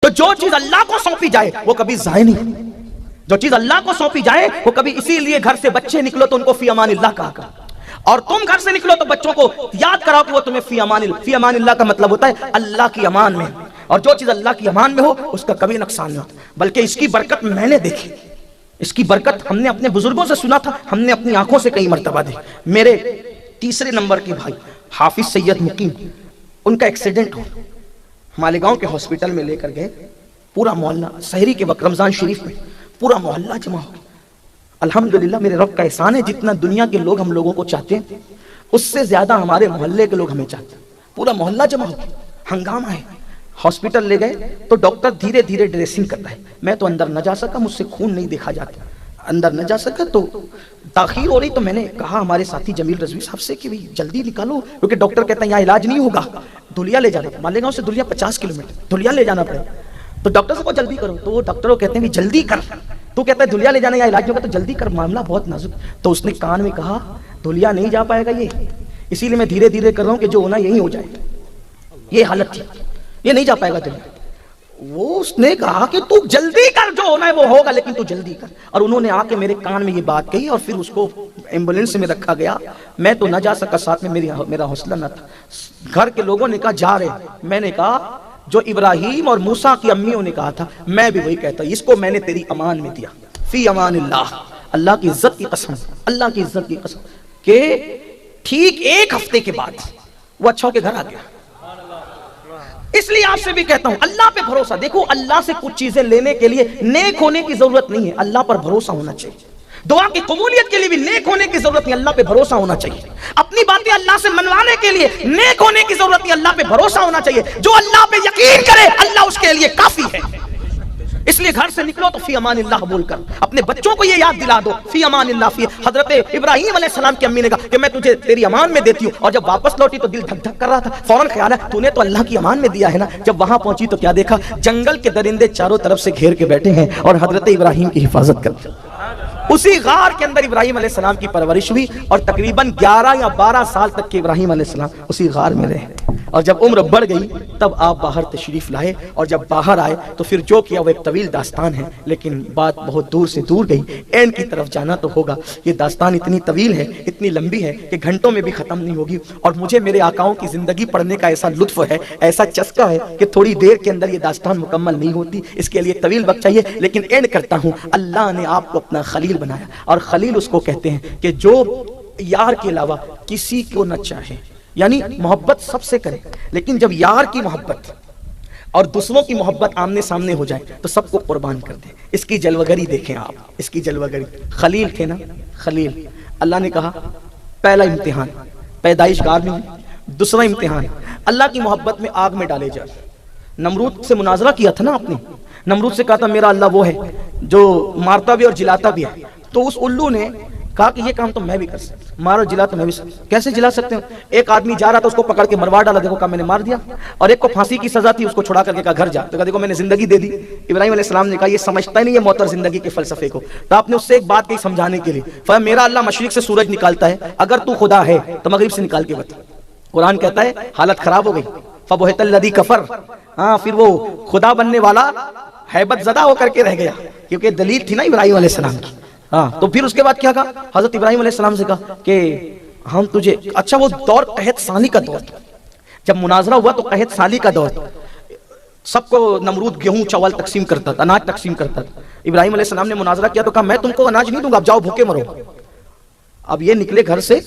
تو جو چیز اللہ کو سونپی جائے وہ کبھی ضائع نہیں، جو چیز اللہ کو سونپی جائے وہ کبھی، اسی لیے گھر سے بچے نکلو تو ان کو فی امان اللہ کہا کرو، اور تم گھر سے نکلو تو بچوں کو یاد کراؤ کہ وہ تمہیں فی امان اللہ کا مطلب ہوتا ہے اللہ کی امان میں، اور جو چیز اللہ کی امان میں ہو اس کا کبھی نقصان نہیں ہوتا، بلکہ اس کی برکت میں نے دیکھی، اس کی برکت ہم نے اپنے بزرگوں سے سنا تھا، ہم نے اپنی آنکھوں سے کئی مرتبہ دیکھی۔ میرے تیسرے نمبر کے بھائی حافظ سید مقیم، ان کا ایکسیڈنٹ ہو، مالیگاؤں کے ہاسپٹل میں لے کر گئے، پورا محلہ سحری کے وقت رمضان شریف میں پورا محلہ جمع ہو گیا۔ الحمدللہ میرے رب کا احسان ہے، جتنا دنیا کے لوگ ہم لوگوں کو چاہتے ہیں اس سے زیادہ ہمارے محلے کے لوگ ہمیں چاہتے ہیں، پورا محلہ جمع ہو گیا، ہنگامہ ہے۔ ہاسپٹل لے گئے تو ڈاکٹر دھیرے دھیرے ڈریسنگ کرتا ہے، میں تو اندر نہ جا سکا، مجھ سے خون نہیں دیکھا جاتا، اندر نہ جا سکا، تو تاخیر ہو رہی تو میں نے کہا ہمارے ساتھی جمیل رضوی صاحب سے کہ بھئی جلدی نکالو، کیونکہ ڈاکٹر کہتا ہے یہاں علاج نہیں ہوگا، دھولیا لے جانا، مالیگاؤں سے دھولیا 50 کلومیٹر، دھولیا لے جانا پڑے، تو ڈاکٹر سے کو جلدی کرو، تو وہ ڈاکٹر کو کہتے ہیں کہ جلدی کر، تو کہتا ہے دھولیا لے جانا یا علاج نہیں ہوگا تو جلدی کر، معاملہ بہت نازک، تو اس نے کان میں کہا دھولیا نہیں جا پائے گا یہ، اسی لیے میں دھیرے دھیرے کر رہا ہوں کہ جو ہونا یہی ہو جائے، یہ حالت تھی، یہ نہیں جا پائے گا دھولیا۔ وہ اس نے کہا کہ تو جلدی کر، جو ہونا ہے وہ ہوگا لیکن تو جلدی کر، اور انہوں نے آ کے میرے کان میں یہ بات کہی، اور پھر اس کو ایمبولینس میں رکھا گیا، میں تو نہ جا سکا، ساتھ میں میرا حوصلہ نہ تھا، گھر کے لوگوں نے کہا جا رہے، میں نے کہا جو ابراہیم اور موسیٰ کی امیوں نے کہا تھا میں بھی وہی کہتا ہوں، اس کو میں نے تیری امان میں دیا، فی امان اللہ، اللہ کی عزت کی قسم، اللہ کی عزت کی قسم، کہ ٹھیک ایک ہفتے کے بعد وہ اچھا ہو کے گھر آ گیا۔ اس لیے آپ سے بھی کہتا ہوں اللہ پہ بھروسہ، دیکھو اللہ سے کچھ چیزیں لینے کے لیے نیک ہونے کی ضرورت نہیں ہے، اللہ پر بھروسہ ہونا چاہیے، دعا کی قبولیت کے لیے بھی نیک ہونے کی ضرورت نہیں، اللہ پہ بھروسہ ہونا چاہیے، اپنی باتیں اللہ سے منوانے کے لیے نیک ہونے کی ضرورت نہیں، اللہ پہ بھروسہ ہونا چاہیے، جو اللہ پہ یقین کرے اللہ اس کے لیے کافی ہے۔ اس لیے گھر سے نکلو تو فی امان اللہ بول کر اپنے بچوں کو یہ یاد دلا دو، فی امان اللہ، فی حضرت ابراہیم علیہ السلام کی امی نے کہا کہ میں تجھے تیری امان میں دیتی ہوں، اور جب واپس لوٹی تو دل دھک دھک کر رہا تھا، فوراً خیال ہے تو نے تو اللہ کی امان میں دیا ہے نا، جب وہاں پہنچی تو کیا دیکھا، جنگل کے درندے چاروں طرف سے گھیر کے بیٹھے ہیں اور حضرت ابراہیم کی حفاظت کرتے ہیں۔ اسی غار کے اندر ابراہیم علیہ السلام کی پرورش ہوئی، اور تقریباً 11 یا 12 سال تک کے ابراہیم علیہ السلام اسی غار میں رہے، اور جب عمر بڑھ گئی تب آپ باہر تشریف لائے، اور جب باہر آئے تو پھر جو کیا وہ ایک طویل داستان ہے، لیکن بات بہت دور سے دور گئی، اینڈ کی طرف جانا تو ہوگا، یہ داستان اتنی طویل ہے، اتنی لمبی ہے کہ گھنٹوں میں بھی ختم نہیں ہوگی، اور مجھے میرے آقاؤں کی زندگی پڑھنے کا ایسا لطف ہے، ایسا چسکا ہے کہ تھوڑی دیر کے اندر یہ داستان مکمل نہیں ہوتی، اس کے لیے طویل وقت چاہیے، لیکن اینڈ کرتا ہوں، اللہ نے آپ کو اپنا خلیل بنایا، اور خلیل اس کو کہتے ہیں کہ جو یار کے علاوہ کسی کو نہ چاہے، یعنی محبت سب سے کرے، لیکن جب یار کی محبت اور دوسروں کی محبت آمنے سامنے ہو جائے تو سب کو قربان کر دے۔ اس کی جلوگری دیکھیں آپ، اس کی جلوگری، خلیل تھے نا، خلیل، اللہ نے کہا پہلا امتحان پیدائش گاہ میں، دوسرا امتحان اللہ کی محبت میں آگ میں ڈالے جائے۔ نمرود سے مناظرہ کیا تھا نا آپ نے، نمرود سے کہا تھا میرا اللہ وہ ہے جو مارتا بھی اور جلاتا بھی ہے، تو اس الو نے کہا کہ یہ کام تو میں بھی کر سکتا، مارو جلا تو میں بھی سکتا، کیسے جلا سکتے ہیں؟ ایک آدمی جا رہا تھا، اس کو پکڑ کے مروا ڈالا، دیکھو کہا میں نے مار دیا، اور ایک کو پھانسی کی سزا تھی، اس کو چھڑا کر کے کہا گھر جا، تو کہا دیکھو میں نے زندگی دے دی۔ ابراہیم علیہ السلام نے کہا یہ سمجھتا ہی نہیں ہے موت اور زندگی کے فلسفے کو، تو آپ نے اس سے ایک بات کہی سمجھانے کے لیے، فرمایا میرا اللہ مشرق سے سورج نکالتا ہے، اگر تو خدا ہے تو مغرب سے نکال کے بتا۔ قرآن کہتا ہے حالت خراب ہو گئی، فبہت الذی کفر، ہاں پھر وہ خدا بننے والا ہیبت زدہ ہو کر کے رہ گیا، کیونکہ دلیل تھی نا ابراہیم علیہ السلام کی۔ ہاں تو پھر اس کے بعد کیا کہا، حضرت ابراہیم علیہ السلام سے کہا کہ ہم تجھے، اچھا وہ دور قحط سالی کا دور تھا، جب مناظرہ ہوا تو قحط سالی کا دور تھا، سب کو نمرود گیہوں چاول تقسیم کرتا تھا، اناج تقسیم کرتا تھا، ابراہیم علیہ السلام نے مناظرہ کیا تو کہا میں تم کو اناج نہیں دوں گا، اب جاؤ بھوکے مرو۔ اب یہ نکلے گھر سے،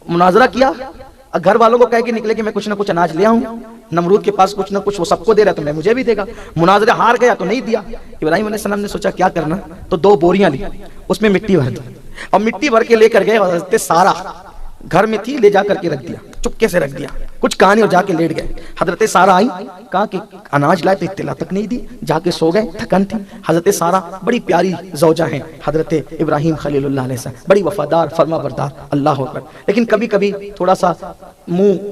مناظرہ کیا، گھر والوں کو کہہ کے نکلے کہ میں کچھ نہ کچھ اناج لے آؤں، نمرود کے پاس کچھ نہ کچھ وہ سب کو دے رہا تو میں مجھے بھی دے گا، مناظرہ ہار گیا تو نہیں دیا۔ ابراہیم علیہ السلام نے سوچا کیا کرنا، تو 2 بوریاں لی، اس میں مٹی بھر دی، اور مٹی بھر کے لے کر گئے، حضرت سارہ گھر میں تھی، لے جا کر کے رکھ دیا، چپکے سے رکھ دیا، کچھ کہا نہیں اور جا کے لیٹ گئے۔ حضرت سارہ آئی، کہا کہ اناج لائے تو اطلاع تک نہیں دی، جا کے سو گئے، تھکن تھی۔ حضرت سارہ بڑی پیاری زوجہ ہیں حضرت ابراہیم خلیل اللہ علیہ السلام، بڑی وفادار فرما بردار، اللہ اکبر، لیکن کبھی کبھی تھوڑا سا منہ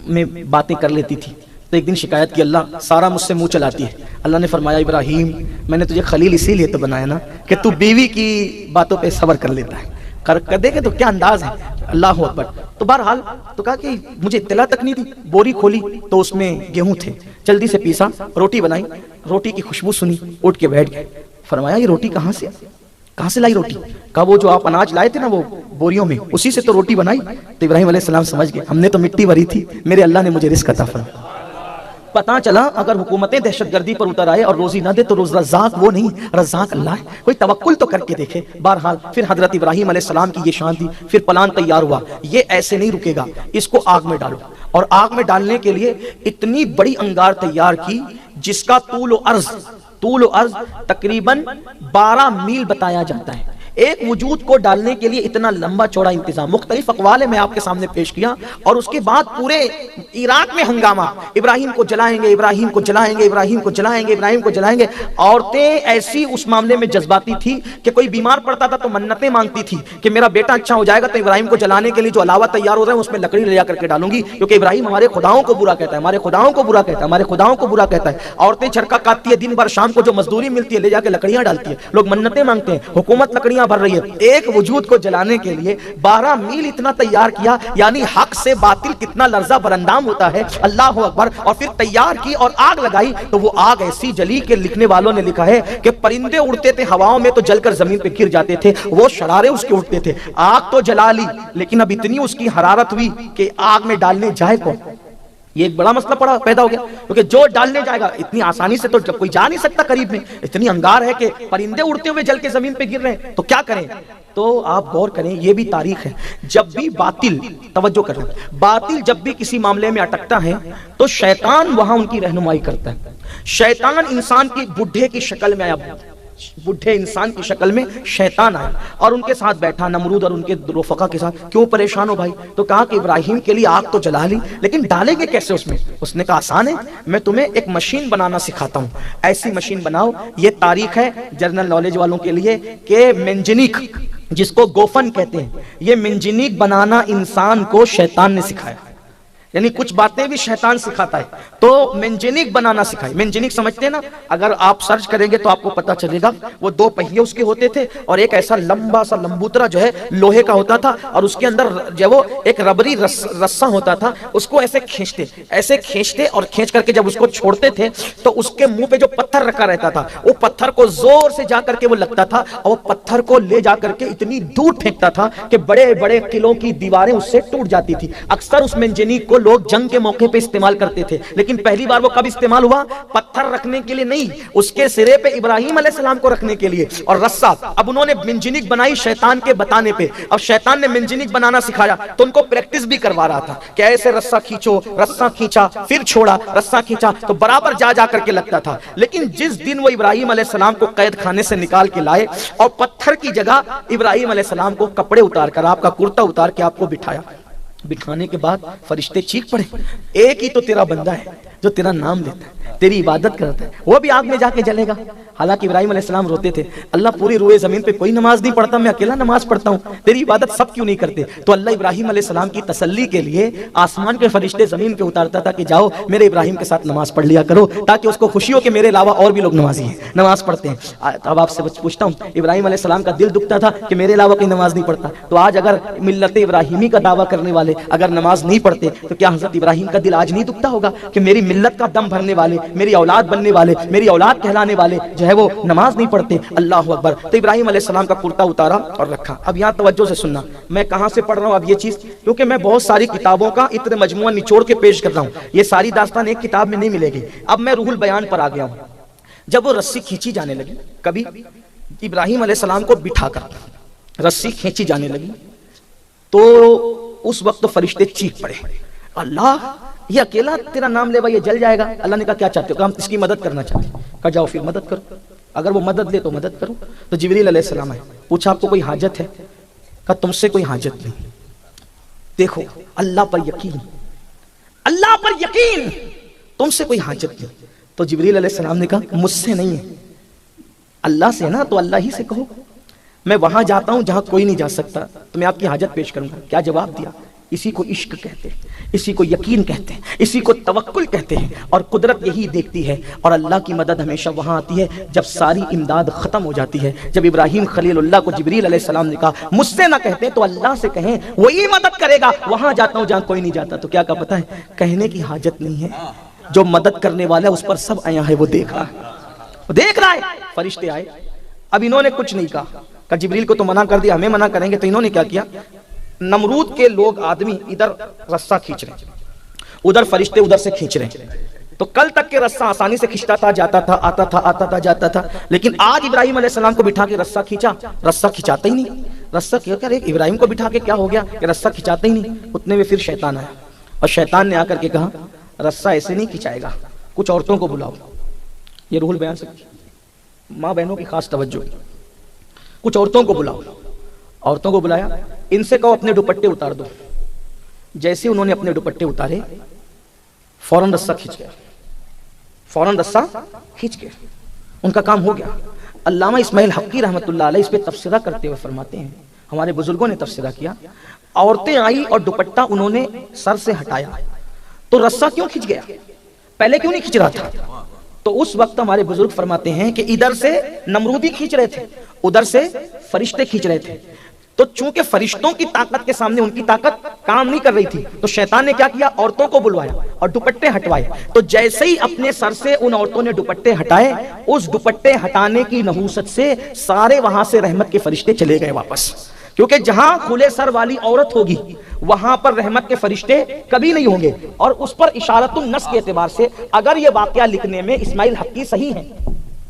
میں باتیں کر لیتی تھی، تو ایک دن شکایت کی، اللہ سارہ مجھ سے منہ چلاتی ہے، اللہ نے فرمایا ابراہیم میں نے تجھے خلیل اسی لیے تو بنایا نا کہ تو بیوی کی باتوں پہ صبر کر لیتا ہے، کر دے گے تو کیا انداز ہے، اللہ اکبر۔ تو بہرحال تو کہا کہ مجھے اطلاع تک نہیں دی، بوری کھولی تو اس میں گیہوں تھے، جلدی سے پیسا، روٹی بنائی، روٹی کی خوشبو سنی، اٹھ کے بیٹھ گئے۔ فرمایا یہ روٹی کہاں سے لائی روٹی؟ کہا وہ جو آپ اناج لائے تھے نا وہ بوریوں میں، اسی سے تو روٹی بنائی۔ تو ابراہیم علیہ السلام سمجھ گئے ہم نے تو مٹی بھری تھی، میرے اللہ نے مجھے رزق عطا فرمایا۔ پتا چلا اگر حکومتیں دہشت گردی پر اتر آئے اور روزی نہ دے تو روز رزاق وہ نہیں، رزاق اللہ ہے، کوئی توکل تو کر کے دیکھے۔ بہرحال پھر حضرت ابراہیم علیہ السلام کی یہ شان تھی، پھر پلان تیار ہوا، یہ ایسے نہیں رکے گا، اس کو آگ میں ڈالو۔ اور آگ میں ڈالنے کے لیے اتنی بڑی انگار تیار کی جس کا طول و عرض تقریباً 12 میل بتایا جاتا ہے۔ ایک وجود کو ڈالنے کے لیے اتنا لمبا چوڑا انتظام، مختلف اقوال میں آپ کے سامنے پیش کیا۔ اور اس کے بعد پورے عراق میں ہنگامہ، ابراہیم کو جلائیں گے، ابراہیم کو جلائیں گے، ابراہیم کو جلائیں گے، ابراہیم کو جلائیں گے۔ عورتیں ایسی اس معاملے میں جذباتی تھی کہ کوئی بیمار پڑتا تھا تو منتیں مانگتی تھی کہ میرا بیٹا اچھا ہو جائے گا تو ابراہیم کو جلانے کے لیے جو علاوہ تیار ہو رہے ہیں اس میں لکڑی لے جا کر کے ڈالوں گی، کیونکہ ابراہیم ہمارے خداؤں کو برا کہتا ہے، ہمارے خداؤں کو برا کہتا ہے، ہمارے خداؤں کو برا کہتا ہے۔ عورتیں چرکا کاٹتی ہے دن بھر، شام کو جو مزدوری ملتی ہے لے جا کے لکڑیاں ڈالتی ہے، لوگ منتیں مانگتے ہیں، حکومت لکڑیاں بھر رہی ہے۔ ایک وجود کو جلانے کے لیے 12 میل اتنا تیار کیا، یعنی حق سے باطل کتنا لرزہ برندام ہوتا ہے، اللہ اکبر۔ اور پھر تیار کی اور آگ لگائی تو وہ آگ ایسی جلی کہ لکھنے والوں نے لکھا ہے کہ پرندے اڑتے تھے ہواؤں میں تو جل کر زمین پہ گر جاتے تھے، وہ شرارے اس کے اٹھتے تھے۔ آگ تو جلا لی لیکن اب اتنی اس کی حرارت ہوئی کہ آگ میں ڈالنے جائے کون؟ یہ ایک بڑا مسئلہ پیدا ہو گیا، کیونکہ جو ڈالنے جائے گا اتنی آسانی سے تو جب کوئی جا نہیں سکتا قریب میں، اتنی انگار ہے کہ پرندے اڑتے ہوئے جل کے زمین پہ گر رہے ہیں، تو کیا کریں؟ تو آپ غور کریں، یہ بھی تاریخ ہے، جب بھی باطل، توجہ کریں، باطل جب بھی کسی معاملے میں اٹکتا ہے تو شیطان وہاں ان کی رہنمائی کرتا ہے۔ شیطان انسان کی بڈھے کی شکل میں آیا، بڈھے انسان کی شکل میں شیطان آیا اور ان کے ساتھ بیٹھا، نمرود اور ان کے رفقا کے ساتھ۔ کیوں پریشان ہو بھائی؟ تو کہا کہ ابراہیم کے لیے آگ تو جلا لی لیکن ڈالیں گے کیسے اس میں؟ اس نے کہا آسان ہے، میں تمہیں ایک مشین بنانا سکھاتا ہوں، ایسی مشین بناؤ۔ یہ تاریخ ہے جنرل نالج والوں کے لیے کہ منجنیق، جس کو گوفن کہتے ہیں، یہ منجنیق بنانا انسان کو شیطان نے سکھایا، یعنی کچھ باتیں بھی شیطان سکھاتا ہے۔ تو منجنیق بنانا سکھائی۔ منجنیق سمجھتے ہیں نا؟ اگر آپ سرچ کریں گے تو آپ کو پتا چلے گا، وہ 2 پہیے اس کے ہوتے تھے اور ایک ایسا لمبا سا لمبوترا جو ہے لوہے کا ہوتا تھا، اور اس کے اندر جو وہ ایک ربری رسا ہوتا تھا، اس کو ایسے کھینچتے اور کھینچ کر کے جب اس کو چھوڑتے تھے تو اس کے منہ پہ جو پتھر رکھا رہتا تھا وہ پتھر کو زور سے جا کر کے وہ لگتا تھا اور وہ پتھر کو لے جا کر کے اتنی دور پھینکتا تھا کہ بڑے بڑے قلعوں کی دیواریں اس سے ٹوٹ جاتی تھی۔ اکثر اس منجنیق کو لوگ جنگ کے موقع پہ استعمال کرتے تھے، لیکن پہلی بار وہ کب استعمال ہوا؟ پتھر رکھنے کے لیے نہیں، اس کے سرے پہ ابراہیم علیہ السلام کو رکھنے کے لیے۔ اور رسا، اب انہوں نے منجنیق بنائی شیطان کے بتانے پہ، اب شیطان نے منجنیق بنانا سکھایا تو ان کو پریکٹس بھی کروا رہا تھا کہ ایسے رسا کھینچو، رسا کھینچا پھر چھوڑا، رسا کھینچا تو برابر جا کر کے لگتا تھا۔ لیکن جس دن وہ ابراہیم علیہ السلام کو قید خانے سے نکال کے لائے اور پتھر کی جگہ ابراہیم علیہ السلام کو کپڑے اتار کر، آپ کا کرتا اتار کے آپ کو بٹھایا، بٹھانے کے بعد فرشتے چیخ پڑے، ایک ہی تو تیرا بندہ ہے جو تیرا نام لیتا ہے، تیری عبادت کرتا ہے، وہ بھی آگ میں جا کے جلے گا۔ حالانکہ ابراہیم علیہ السلام روتے تھے، اللہ پوری روئے زمین پہ کوئی نماز نہیں پڑھتا، میں اکیلا نماز پڑھتا ہوں، تیری عبادت سب کیوں نہیں کرتے؟ تو اللہ ابراہیم علیہ السلام کی تسلی کے لیے آسمان کے فرشتے زمین پہ اتارتا تھا کہ جاؤ میرے ابراہیم کے ساتھ نماز پڑھ لیا کرو، تاکہ اس کو خوشی ہو کہ میرے علاوہ اور بھی لوگ نمازی ہیں، نماز پڑھتے ہیں۔ اب آپ سے پوچھتا ہوں، ابراہیم علیہ السلام کا دل دکھتا تھا کہ میرے علاوہ کوئی نماز نہیں پڑھتا، تو آج اگر ملت ابراہیمی کا دعویٰ کرنے والے اگر نماز نہیں پڑھتے تو کیا حضرت ابراہیم کا دل آج نہیں دکھتا ہوگا کہ میری ملت کا دم بھرنے والے، میری اولاد بننے والے، میری اولاد کہلانے والے جو ہے وہ نماز نہیں پڑھتے؟ اللہ اکبر۔ تو ابراہیم علیہ السلام کا کرتا اتارا اور رکھا۔ اب یہاں توجہ سے سننا، میں کہاں سے پڑھ رہا ہوں اب یہ چیز، کیونکہ میں بہت ساری کتابوں کا اتنے مجموعہ نچوڑ کے پیش کر رہا ہوں، یہ ساری داستان ایک کتاب میں نہیں ملے گی۔ اب میں روح البیان پر آ گیا ہوں۔ جب وہ رسی کھینچی جانے لگی، کبھی ابراہیم علیہ السلام کو بٹھا کر رسی کھینچی جانے لگی تو اس وقت فرشتے چیخ پڑے، اللہ یہ اکیلا تیرا نام لے بھائی یہ جل جائے گا۔ اللہ نے کہا کیا چاہتے ہو؟ کہ ہم اس کی مدد کرنا چاہتے ہیں۔ کہا جاؤ پھر مدد کرو، اگر وہ مدد لے تو مدد کرو۔ تو جبریل علیہ السلام آئے، پوچھا آپ کو کوئی حاجت ہے؟ کہا تم سے کوئی حاجت نہیں، دیکھو اللہ پر یقین، اللہ پر یقین، تم سے کوئی حاجت نہیں۔ تو جبریل علیہ السلام نے کہا مجھ سے نہیں ہے، اللہ سے نا، تو اللہ ہی سے کہو، میں وہاں جاتا ہوں جہاں کوئی نہیں جا سکتا، تو میں آپ کی حاجت پیش کروں گا۔ کیا جواب دیا؟ اسی کو عشق کہتے ہیں، اسی کو یقین کہتے ہیں، اسی کو توکل کہتے ہیں، اور قدرت یہی دیکھتی ہے، اور اللہ کی مدد ہمیشہ وہاں آتی ہے جب ساری امداد ختم ہو جاتی ہے۔ جب ابراہیم خلیل اللہ کو جبریل علیہ السلام نے کہا مجھ سے نہ کہتے تو اللہ سے کہیں، وہی مدد کرے گا، وہاں جاتا ہوں جہاں کوئی نہیں جاتا، تو کیا کہا پتہ ہے؟ کہنے کی حاجت نہیں ہے، جو مدد کرنے والا ہے اس پر سب آیا ہے، وہ دیکھ رہا ہے، وہ دیکھ رہا ہے۔ فرشتے آئے، اب انہوں نے کچھ نہیں کہا کہ جبریل کو تو منع کر دیا، ہمیں منع کریں گے، تو انہوں نے کیا کیا؟ نمرود کے لوگ آدمی ادھر رسہ کھینچ رہے ہیں، ادھر فرشتے ادھر سے کھینچ رہے ہیں، تو کل تک کے رسہ آسانی سے کھینچتا تھا، جاتا تھا، آتا تھا، آتا تھا، جاتا تھا، لیکن آج ابراہیم علیہ السلام کو بٹھا کے رسہ کھینچا، رسہ کھینچاتا ہی نہیں، رسہ کیا کر ابراہیم کو بٹھا کے کیا ہو گیا کہ رسہ کھینچاتا ہی نہیں۔ اتنے میں پھر شیطان آیا، اور شیطان نے آ کر کے کہا رسہ ایسے نہیں کھینچائے گا، کچھ عورتوں کو بلاؤ، یہ روح البیان سے ماں بہنوں کی خاص توجہ، کچھ عورتوں کو بلاؤ، عورتوں کو بلایا، ان سے کہو اپنے دوپٹے اتار دو، جیسے انہوں نے اپنے دوپٹے اتارے فوراً رسہ کھینچ گیا، فوراً رسہ کھینچ گیا، ان کا کام ہو گیا۔ علامہ اسماعیل حقی رحمۃ اللہ علیہ اس پہ تفسیرہ کرتے ہوئے فرماتے ہیں، ہمارے بزرگوں نے تفسیرہ کیا، عورتیں آئی اور دوپٹہ انہوں نے سر سے ہٹایا تو رسہ کیوں کھینچ گیا؟ پہلے کیوں نہیں کھینچ رہا تھا؟ تو اس وقت ہمارے بزرگ فرماتے ہیں کہ ادھر سے نمرودی کھینچ رہے تھے، ادھر سے فرشتے کھینچ رہے تھے، تو چونکہ فرشتوں کی طاقت کے سامنے ان کی طاقت کام نہیں کر رہی تھی، تو شیطان نے کیا کیا؟ عورتوں کو بلوایا اور دوپٹے ہٹوائے، تو جیسے ہی اپنے سر سے ان عورتوں نے دوپٹے ہٹائے، اس دوپٹے ہٹانے کی نحوست سے سارے وہاں سے رحمت کے فرشتے چلے گئے واپس، کیونکہ جہاں کھلے سر والی عورت ہوگی وہاں پر رحمت کے فرشتے کبھی نہیں ہوں گے۔ اور اس پر اشارت النص کے اعتبار سے اگر یہ واقعہ لکھنے میں اسماعیل حقی صحیح ہیں،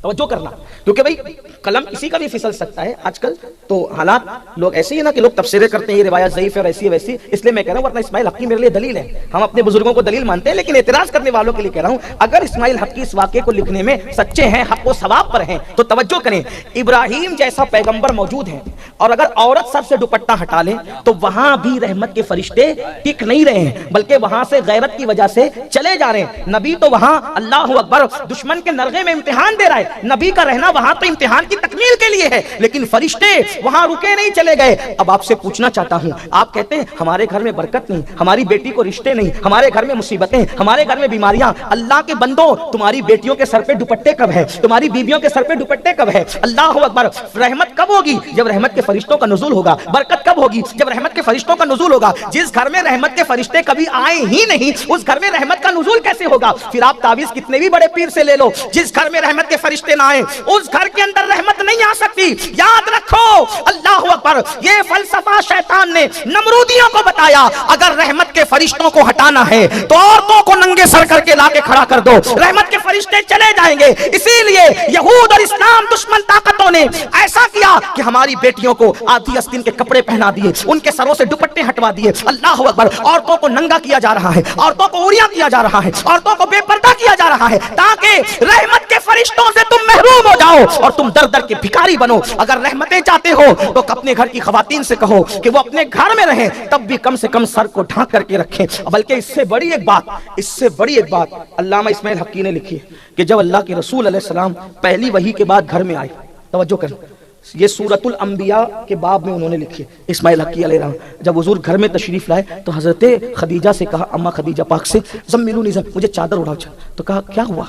توجہ کرنا، کیونکہ بھئی قلم کسی کا بھی پھسل سکتا ہے آج کل، تو حالات لوگ ایسے ہی نا کہ لوگ تفسیریں کرتے ہیں یہ روایت ضعیف ہے اور ایسی ہے ویسی، اس لیے میں کہہ رہا ہوں ورنہ اسماعیل حقی میرے لیے دلیل ہے، ہم اپنے بزرگوں کو دلیل مانتے ہیں، لیکن اعتراض کرنے والوں کے لیے کہہ رہا ہوں اگر اسماعیل حقی اس واقعے کو لکھنے میں سچے ہیں، حق و ثواب پر ہیں، تو توجہ کریں، ابراہیم جیسا پیغمبر موجود ہیں، اور اگر عورت سر سے دوپٹہ ہٹا لیں تو وہاں بھی رحمت کے فرشتے ٹک نہیں رہے ہیں، بلکہ وہاں سے غیرت کی وجہ سے چلے جا رہے ہیں۔ نبی تو وہاں اللہ اکبر دشمن کے نرغے میں امتحان دے رہا ہے، نبی کا رہنا وہاں تو امتحان کی تکمیل کے لیے ہے، لیکن فرشتے وہاں رکے نہیں، چلے گئے۔ اب آپ سے پوچھنا چاہتا ہوں، آپ کہتے ہیں ہمارے گھر میں برکت نہیں، ہماری بیٹی کو رشتے نہیں، ہمارے گھر میں مصیبتیں، ہمارے گھر میں بیماریاں، اللہ کے بندو تمہاری بیٹیوں کے سر پہ دوپٹے کب ہے؟ تمہاری بیویوں کے سر پہ دوپٹے کب ہے؟ اللہ اکبر، رحمت کب ہوگی؟ جب رحمت کے فرشتوں کا نزول ہوگا۔ برکت کب ہوگی؟ جب رحمت کے فرشتوں کا نزول ہوگا۔ جس گھر میں رحمت کے فرشتے کبھی آئے ہی نہیں اس گھر میں رحمت کا نزول کیسے ہوگا؟ پھر آپ تعویذ کتنے بھی بڑے پیر سے لے لو، جس گھر میں رحمت کے فرشتے نہ آئے اس گھر کے اندر رحمت نہیں آ سکتی۔ یاد رکھو، اللہ اکبر، یہ فلسفہ شیطان نے نمرودیوں کو بتایا، اگر رحمت کے فرشتوں کو ہٹانا ہے تو عورتوں کو ننگے سر کر کے لا کے کھڑا کر دو، رحمت کے فرشتے چلے جائیں گے۔ اسی لیے یہود اور اسلام دشمن طاقتوں نے ایسا کیا کہ ہماری بیٹیوں کو آدھی آستین کے کپڑے پہنا دیے، ان کے سروں سے دوپٹے ہٹوا دیے۔ اللہ اکبر، عورتوں کو ننگا کیا جا رہا ہے، عورتوں کو عوریاں کیا جا رہا ہے، عورتوں کو بے پردہ کیا جا رہا ہے، تاکہ رحمت کے فرشتوں سے تم محروم ہو جاؤ اور تم در در کے بھکاری بنو۔ اگر رحمتیں چاہتے ہو تو اپنے گھر کی خواتین سے کہو کہ وہ اپنے گھر میں رہیں، تب بھی کم سے کم سر کو ڈھانک کر کے رکھیں۔ بلکہ اس سے بڑی ایک بات علامہ اسماعیل حقی نے لکھی ہے کہ جب اللہ کے رسول علیہ السلام پہلی وحی کے بعد گھر میں آئے، توجہ کریں، یہ سورۃ الانبیاء کے باب میں انہوں نے لکھی ہے اسماعیل حقی علیہ السلام، جب حضور گھر میں تشریف لائے تو حضرت خدیجہ سے کہا، اما خدیجہ پاک سے، زملونی مجھے چادر اڑاؤ، تو کہا کیا ہوا؟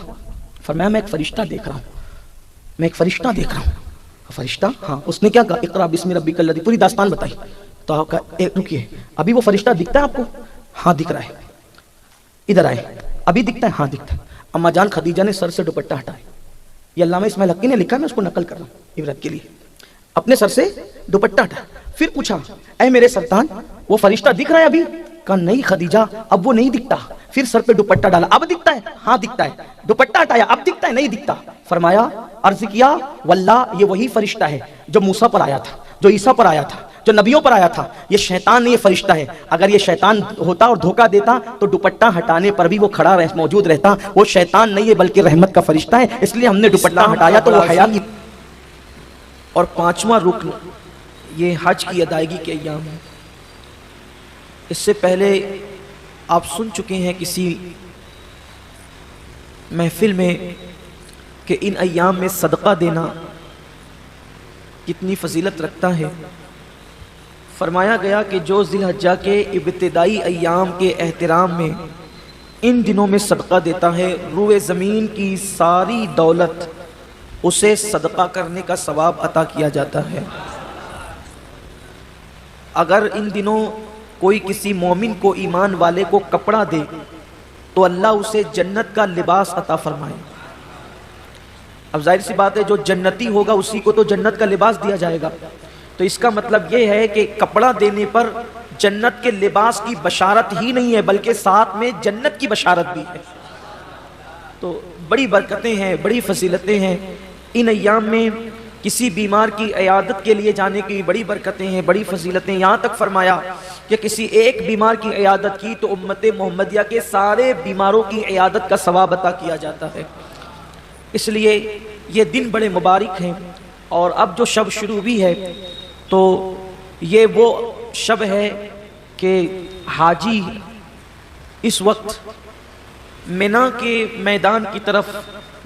فرمایا میں ایک فرشتہ دیکھ رہا ہوں، میں ایک فرشتہ دیکھ رہا ہوں۔ فرشتہ؟ ہاں۔ اس نے کیا کہا؟ اقرا بسم ربک الذی، پوری داستان بتائی۔ تو آپ کہا رکیے، ابھی وہ فرشتہ دکھتا ہے آپ کو؟ ہاں دکھ رہا ہے۔ ادھر آئے، ابھی دکھتا ہے؟ ہاں دکھتا ہے۔ اما جان خدیجہ نے سر سے دوپٹہ ہٹایا، یہ علامہ اسماعیل حقی نے لکھا، میں اس کو نقل کر رہا ہوں عبرت کے لیے۔ اپنے سر سے دوپٹہ ہٹایا، پھر پوچھا اے میرے سلطان وہ فرشتہ دکھ رہا ہے ابھی؟ کہا نہیں خدیجہ اب وہ نہیں دکھتا۔ پھر سر پہ دوپٹہ ڈالا، اب دکھتا ہے؟ ہاں دکھتا ہے۔ دوپٹہ ہٹایا، اب دکھتا ہے؟ نہیں دکھتا۔ فرمایا، عرض کیا واللہ یہ وہی فرشتہ ہے جو موسیٰ پر آیا تھا، جو عیسیٰ پر آیا تھا، جو نبیوں پر آیا تھا۔ یہ شیطان نہیں، یہ فرشتہ ہے۔ اگر یہ شیطان ہوتا اور دھوکہ دیتا تو دوپٹہ ہٹانے پر بھی وہ کھڑا موجود رہتا۔ وہ شیطان نہیں ہے بلکہ رحمت کا فرشتہ ہے، اس لیے ہم نے دوپٹہ ہٹایا تو وہ حیا کی۔ اور پانچواں رکن یہ حج کی ادائیگی کے ایام ہے۔ اس سے پہلے آپ سن چکے ہیں کسی محفل میں کہ ان ایام میں صدقہ دینا کتنی فضیلت رکھتا ہے۔ فرمایا گیا کہ جو ذی الحجہ کے ابتدائی ایام کے احترام میں ان دنوں میں صدقہ دیتا ہے، روئے زمین کی ساری دولت اسے صدقہ کرنے کا ثواب عطا کیا جاتا ہے۔ اگر ان دنوں کوئی کسی مومن کو، ایمان والے کو کپڑا دے تو اللہ اسے جنت کا لباس عطا فرمائے۔ اب ظاہر سی بات ہے جو جنتی ہوگا اسی کو تو جنت کا لباس دیا جائے گا، تو اس کا مطلب یہ ہے کہ کپڑا دینے پر جنت کے لباس کی بشارت ہی نہیں ہے بلکہ ساتھ میں جنت کی بشارت بھی ہے۔ تو بڑی برکتیں ہیں، بڑی فضیلتیں ہیں ان ایام میں۔ کسی بیمار کی عیادت کے لیے جانے کی بڑی برکتیں ہیں، بڑی فضیلتیں۔ یہاں تک فرمایا کہ کسی ایک بیمار کی عیادت کی تو امت محمدیہ کے سارے بیماروں کی عیادت کا ثواب عطا کیا جاتا ہے۔ اس لیے یہ دن بڑے مبارک ہیں، اور اب جو شب شروع بھی ہے تو یہ وہ شب ہے کہ حاجی اس وقت منا کے میدان کی طرف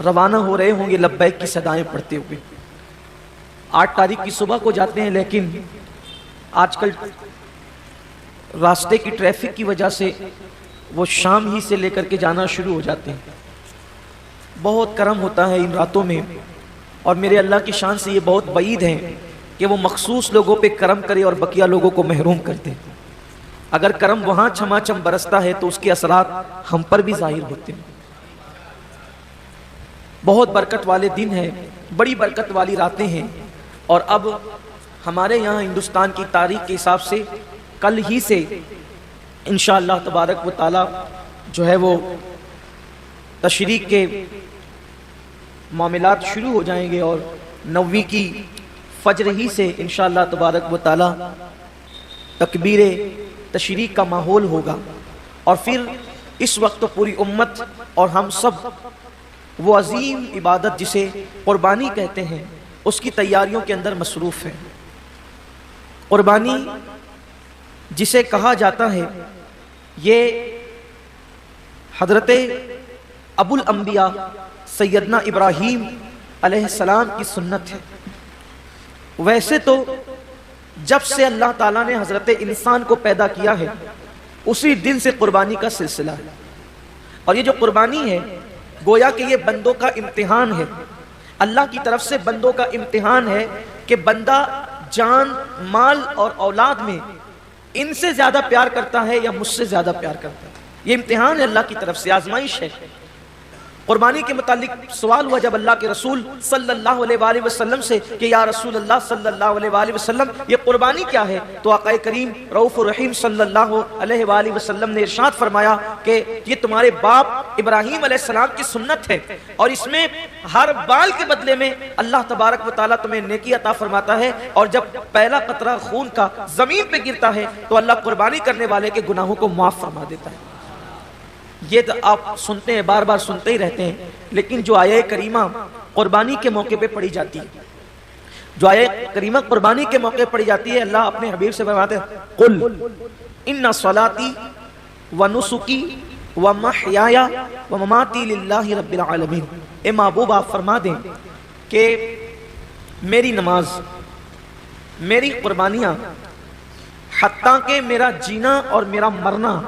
روانہ ہو رہے ہوں گے لبیک کی صدائیں پڑھتے ہوئے۔ 8 تاریخ کی صبح کو جاتے ہیں، لیکن آج کل راستے کی ٹریفک کی وجہ سے وہ شام ہی سے لے کر کے جانا شروع ہو جاتے ہیں۔ بہت کرم ہوتا ہے ان راتوں میں، اور میرے اللہ کی شان سے یہ بہت بعید ہے کہ وہ مخصوص لوگوں پہ کرم کرے اور بقیہ لوگوں کو محروم کر دے۔ اگر کرم وہاں چھما چھم برستا ہے تو اس کے اثرات ہم پر بھی ظاہر ہوتے ہیں۔ بہت برکت والے دن ہیں، بڑی برکت والی راتیں ہیں، اور اب ہمارے یہاں ہندوستان کی تاریخ کے حساب سے کل ہی سے انشاءاللہ تبارک و تعالی جو ہے وہ تشریق کے معاملات شروع ہو جائیں گے، اور 9ویں کی فجر ہی سے انشاءاللہ تبارک و تعالی تکبیر تشریق کا ماحول ہوگا، اور پھر اس وقت پوری امت اور ہم سب وہ عظیم عبادت جسے قربانی کہتے ہیں اس کی تیاریوں کے اندر مصروف ہیں۔ قربانی جسے کہا جاتا ہے یہ حضرت ابو الانبیاء سیدنا ابراہیم علیہ السلام کی سنت ہے۔ ویسے تو جب سے اللہ تعالیٰ نے حضرت انسان کو پیدا کیا ہے اسی دن سے قربانی کا سلسلہ ہے، اور یہ جو قربانی ہے گویا کہ یہ بندوں کا امتحان ہے، اللہ کی طرف سے بندوں کا امتحان ہے کہ بندہ جان، مال اور اولاد میں ان سے زیادہ پیار کرتا ہے یا مجھ سے زیادہ پیار کرتا ہے۔ یہ امتحان ہے اللہ کی طرف سے، آزمائش ہے۔ قربانی کے متعلق سوال ہوا جب اللہ کے رسول صلی اللہ علیہ وآلہ وسلم سے کہ یا رسول اللہ صلی اللہ علیہ وآلہ وسلم یہ قربانی کیا ہے، تو آقا کریم رؤوف الرحیم صلی اللہ علیہ وآلہ وسلم نے ارشاد فرمایا کہ یہ تمہارے باپ ابراہیم علیہ السلام کی سنت ہے، اور اس میں ہر بال کے بدلے میں اللہ تبارک و تعالیٰ تمہیں نیکی عطا فرماتا ہے، اور جب پہلا قطرہ خون کا زمین پہ گرتا ہے تو اللہ قربانی کرنے والے کے گناہوں کو معاف فرما دیتا ہے۔ یہ تو آپ سنتے ہیں، بار بار سنتے ہی رہتے ہیں، لیکن جو آیہ کریمہ قربانی کے موقع پہ پڑھی جاتی ہے، جو آیہ کریمہ قربانی کے موقع پڑھی جاتی ہے، اللہ اپنے حبیب سے فرماتے ہیں قل ان صلاتی ونسکی ومحیای ومماتی للہ رب العالمین۔ اے محبوب آپ فرما دیں کہ میری نماز، میری قربانیاں، حتیٰ کہ میرا جینا اور میرا مرنا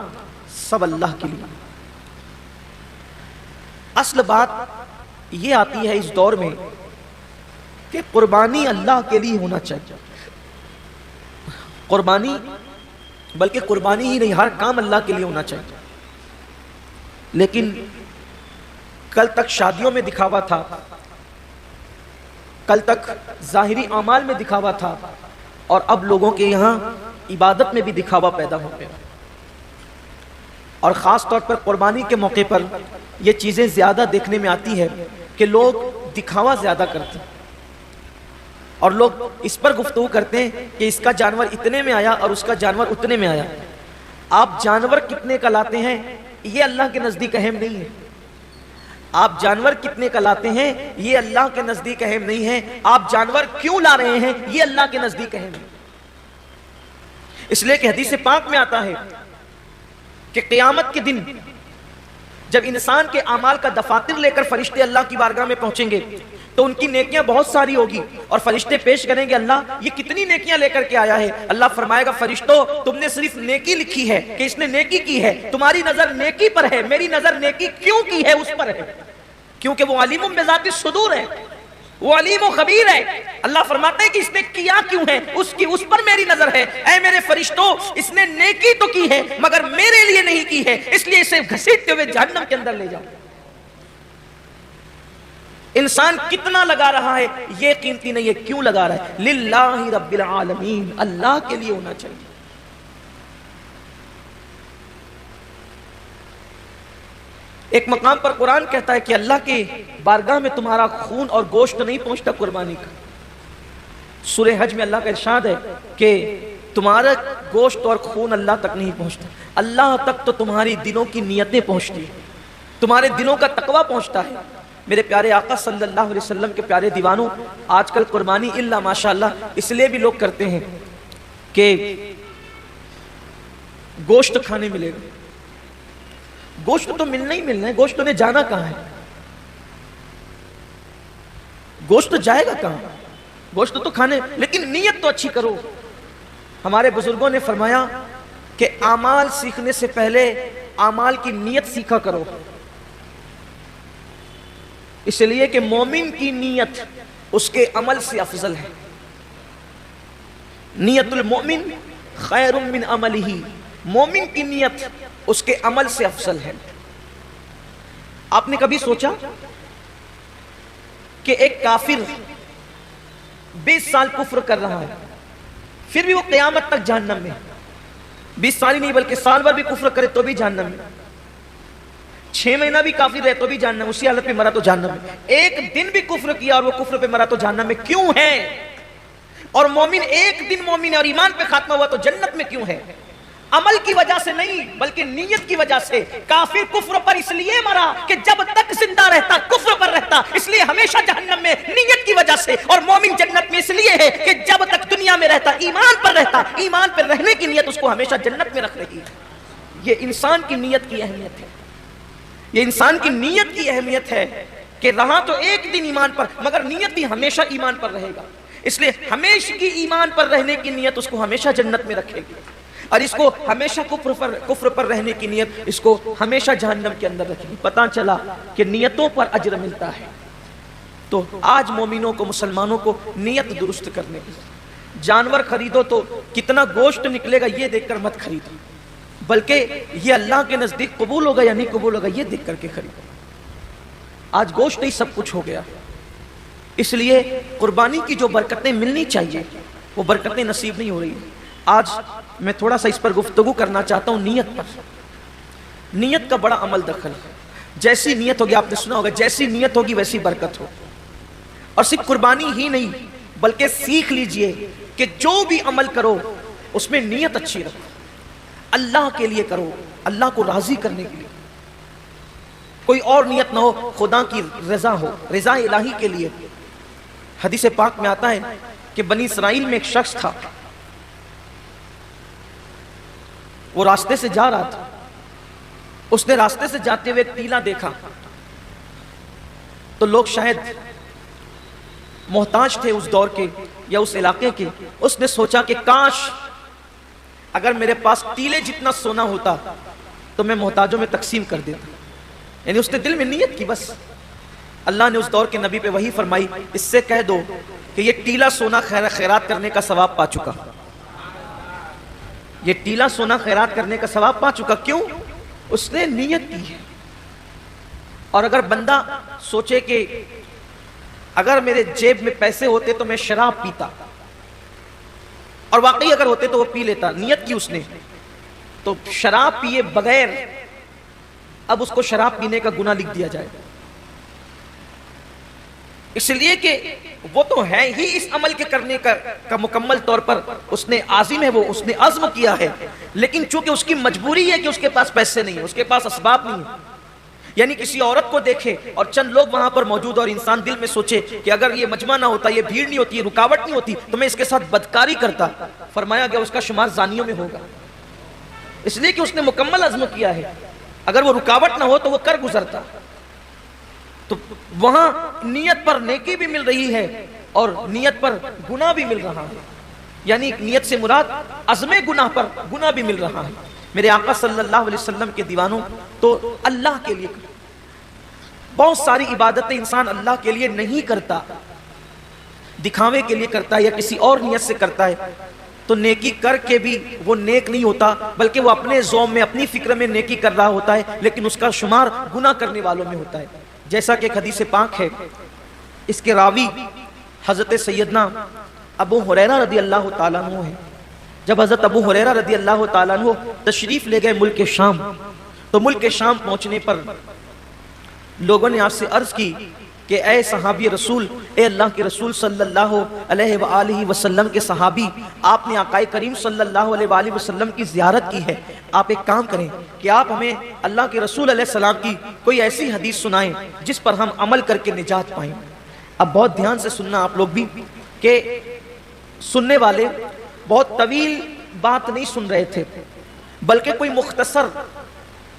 سب اللہ کے لیے۔ اصل بات یہ آتی ہے اس دور میں کہ قربانی اللہ کے لیے ہونا چاہیے، قربانی بلکہ قربانی ہی نہیں، ہر کام اللہ کے لیے ہونا چاہیے۔ لیکن کل تک شادیوں میں دکھاوا تھا، کل تک ظاہری اعمال میں دکھاوا تھا، اور اب لوگوں کے یہاں عبادت میں بھی دکھاوا پیدا ہو گیا، اور خاص طور پر قربانی کے موقع پر یہ چیزیں زیادہ دیکھنے میں آتی ہے کہ لوگ دکھاوا زیادہ کرتے ہیں، اور لوگ اس پر گفتگو کرتے ہیں کہ اس کا جانور اتنے میں آیا اور اس کا جانور اتنے میں آیا۔ آپ جانور کتنے کا لاتے ہیں یہ اللہ کے نزدیک اہم نہیں ہے، آپ جانور کتنے کا لاتے ہیں یہ اللہ کے نزدیک اہم نہیں ہے، آپ جانور کیوں لا رہے ہیں یہ اللہ کے نزدیک اہم ہے۔ اس لیے کہ حدیث پاک میں آتا ہے کہ قیامت کے دن جب انسان کے اعمال کا دفاتر لے کر فرشتے اللہ کی بارگاہ میں پہنچیں گے تو ان کی نیکیاں بہت ساری ہوگی اور فرشتے پیش کریں گے اللہ یہ کتنی نیکیاں لے کر کے آیا ہے. اللہ فرمائے گا فرشتوں تم نے صرف نیکی لکھی ہے کہ اس نے نیکی کی ہے, تمہاری نظر نیکی پر ہے, میری نظر نیکی کیوں کی ہے اس پر ہے, کیونکہ وہ علیم بذات الصدور ہے, وہ علیم و خبیر ہے. اللہ فرماتے ہیں کہ اس نے کیا کیوں ہے, اس پر میری نظر ہے. اے میرے فرشتوں اس نے نیکی تو کی ہے مگر میرے لیے نہیں کی ہے, اس لیے اسے گھسیٹتے ہوئے جہنم کے اندر لے جاؤ. انسان کتنا لگا رہا ہے یہ قیمتی نہیں ہے, کیوں لگا رہا ہے؟ للہ رب العالمین, اللہ کے لیے ہونا چاہیے. ایک مقام پر قرآن کہتا ہے کہ اللہ کے بارگاہ میں تمہارا خون اور گوشت نہیں پہنچتا قربانی کا. سورہ حج میں اللہ کا ارشاد ہے کہ تمہارا گوشت اور خون اللہ تک نہیں پہنچتا, اللہ تک تو تمہاری دلوں کی نیتیں پہنچتی ہیں, تمہارے دلوں کا تقوی پہنچتا ہے. میرے پیارے آقا صلی اللہ علیہ وسلم کے پیارے دیوانوں, آج کل قربانی الا ماشاءاللہ اس لیے بھی لوگ کرتے ہیں کہ گوشت کھانے ملے گا. گوشت تو ملنا ہی ملنا ہے, گوشت نے جانا کہاں ہے, گوشت جائے گا کہاں, گوشت تو کھانے, لیکن نیت تو اچھی کرو. ہمارے بزرگوں نے فرمایا کہ اعمال سیکھنے سے پہلے اعمال کی نیت سیکھا کرو, اس لیے کہ مومن کی نیت اس کے عمل سے افضل ہے. نیت المؤمن خیر من عملہ, مومن کی نیت اس کے عمل سے افضل ہے. آپ نے کبھی سوچا کہ ایک کافر 20 سال کفر کر رہا ہے پھر بھی وہ قیامت تک جہنم میں, 20 سال ہی نہیں بلکہ سال بھر بھی کفر کرے تو بھی جہنم میں, 6 مہینہ بھی کافر رہے تو بھی جہنم, اسی حالت پہ مرا تو جہنم میں, ایک دن بھی کفر کیا اور وہ کفر پہ مرا تو جہنم میں کیوں ہے؟ اور مومن ایک دن مومن اور ایمان پہ خاتمہ ہوا تو جنت میں کیوں ہے؟ عمل کی وجہ سے نہیں بلکہ نیت کی وجہ سے. کافر کفر پر اس لیے مرا کہ جب تک زندہ رہتا کفر پر رہتا, اس لیے ہمیشہ جہنم میں نیت کی وجہ سے. اور مومن جنت میں اس لیے ہے کہ جب تک دنیا میں رہتا ایمان پر رہتا, ایمان پر رہنے کی نیت اس کو ہمیشہ جنت میں رکھ رہی ہے. یہ انسان کی نیت کی اہمیت ہے, یہ انسان کی نیت کی اہمیت ہے کہ رہا تو ایک دن ایمان پر مگر نیت بھی ہمیشہ ایمان پر رہے گا. اس لیے ہمیشہ کی ایمان پر رہنے کی نیت اس کو ہمیشہ جنت میں رکھے گی, اور اس کو ہمیشہ کفر پر رہنے کی نیت اس کو ہمیشہ جہنم کے اندر رکھے گی. پتہ چلا کہ نیتوں پر اجر ملتا ہے. تو آج مومنوں کو, مسلمانوں کو نیت درست کرنے کی. جانور خریدو تو کتنا گوشت نکلے گا یہ دیکھ کر مت خریدو, بلکہ یہ اللہ کے نزدیک قبول ہوگا یا نہیں قبول ہوگا یہ دیکھ کر کے خریدو. آج گوشت ہی سب کچھ ہو گیا, اس لیے قربانی کی جو برکتیں ملنی چاہیے وہ برکتیں نصیب نہیں ہو رہی. آج میں تھوڑا سا اس پر گفتگو کرنا چاہتا ہوں نیت پر. نیت کا بڑا عمل دخل ہے. جیسی نیت ہوگی, آپ نے سنا ہوگا جیسی نیت ہوگی ویسی برکت ہو. اور صرف قربانی ہی نہیں بلکہ سیکھ لیجئے کہ جو بھی عمل کرو اس میں نیت اچھی رکھو, اللہ کے لیے کرو, اللہ کو راضی کرنے کے لیے. کوئی اور نیت نہ ہو, خدا کی رضا ہو, رضا الہی کے لیے. حدیث پاک میں آتا ہے کہ بنی اسرائیل میں ایک شخص تھا, وہ راستے سے جا رہا تھا, اس نے راستے سے جاتے ہوئے ایک ٹیلا دیکھا تو لوگ شاید محتاج تھے اس دور کے یا اس علاقے کے. اس نے سوچا کہ کاش اگر میرے پاس ٹیلے جتنا سونا ہوتا تو میں محتاجوں میں تقسیم کر دیتا. یعنی اس نے دل میں نیت کی. بس اللہ نے اس دور کے نبی پہ وحی فرمائی, اس سے کہہ دو کہ یہ ٹیلا سونا خیرات کرنے کا ثواب پا چکا, یہ ٹیلا سونا خیرات کرنے کا ثواب پا چکا. کیوں؟ اس نے نیت کی ہے. اور اگر بندہ سوچے کہ اگر میرے جیب میں پیسے ہوتے تو میں شراب پیتا, اور واقعی اگر ہوتے تو وہ پی لیتا, نیت کی اس نے, تو شراب پیے بغیر اب اس کو شراب پینے کا گناہ لکھ دیا جائے. اس لیے کہ وہ تو ہے ہی اس عمل کے کرنے کا مکمل طور پر اس نے عازم ہے, وہ اس نے عزم کیا ہے, لیکن چونکہ اس کی مجبوری ہے کہ اس کے پاس پیسے نہیں ہیں, اس کے پاس اسباب نہیں ہیں. یعنی کسی عورت کو دیکھے اور چند لوگ وہاں پر موجود اور انسان دل میں سوچے کہ اگر یہ مجمع نہ ہوتا, یہ بھیڑ نہیں ہوتی, یہ رکاوٹ نہیں ہوتی تو میں اس کے ساتھ بدکاری کرتا, فرمایا گیا اس کا شمار زانیوں میں ہوگا. اس لیے کہ اس نے مکمل عزم کیا ہے. اگر وہ رکاوٹ نہ ہو تو وہ کر گزرتا. تو وہاں نیت پر نیکی بھی مل رہی ہے اور نیت پر گناہ بھی مل رہا ہے. یعنی نیت سے مراد عزم گناہ پر گناہ بھی مل رہا ہے. میرے آقا صلی اللہ علیہ وسلم کے دیوانوں، تو اللہ کے لیے بہت ساری عبادتیں انسان اللہ کے لیے نہیں کرتا، دکھاوے کے لیے کرتا ہے یا کسی اور نیت سے کرتا ہے، تو نیکی کر کے بھی وہ نیک نہیں ہوتا، بلکہ وہ اپنے ذوم میں اپنی فکر میں نیکی کر رہا ہوتا ہے، لیکن اس کا شمار گناہ کرنے والوں میں ہوتا ہے. جیسا کہ ایک حدیث پاک ہے، اس کے راوی حضرت سیدنا ابو ہریرہ رضی اللہ تعالیٰ عنہ ہیں. جب حضرت ابو ہریرہ رضی اللہ تعالیٰ عنہ تشریف لے گئے ملک شام، تو ملک شام پہنچنے پر لوگوں نے آپ سے عرض کی کہ اے صحابی رسول، اے اللہ کے رسول صلی اللہ علیہ وآلہ وسلم کے صحابی، آپ نے آقا کریم صلی اللہ علیہ وآلہ وسلم کی زیارت کی ہے، آپ ایک کام کریں کہ آپ ہمیں اللہ کے رسول علیہ السلام کی کوئی ایسی حدیث سنائیں جس پر ہم عمل کر کے نجات پائیں. اب بہت دھیان سے سننا آپ لوگ بھی، کہ سننے والے بہت طویل بات نہیں سن رہے تھے، بلکہ کوئی مختصر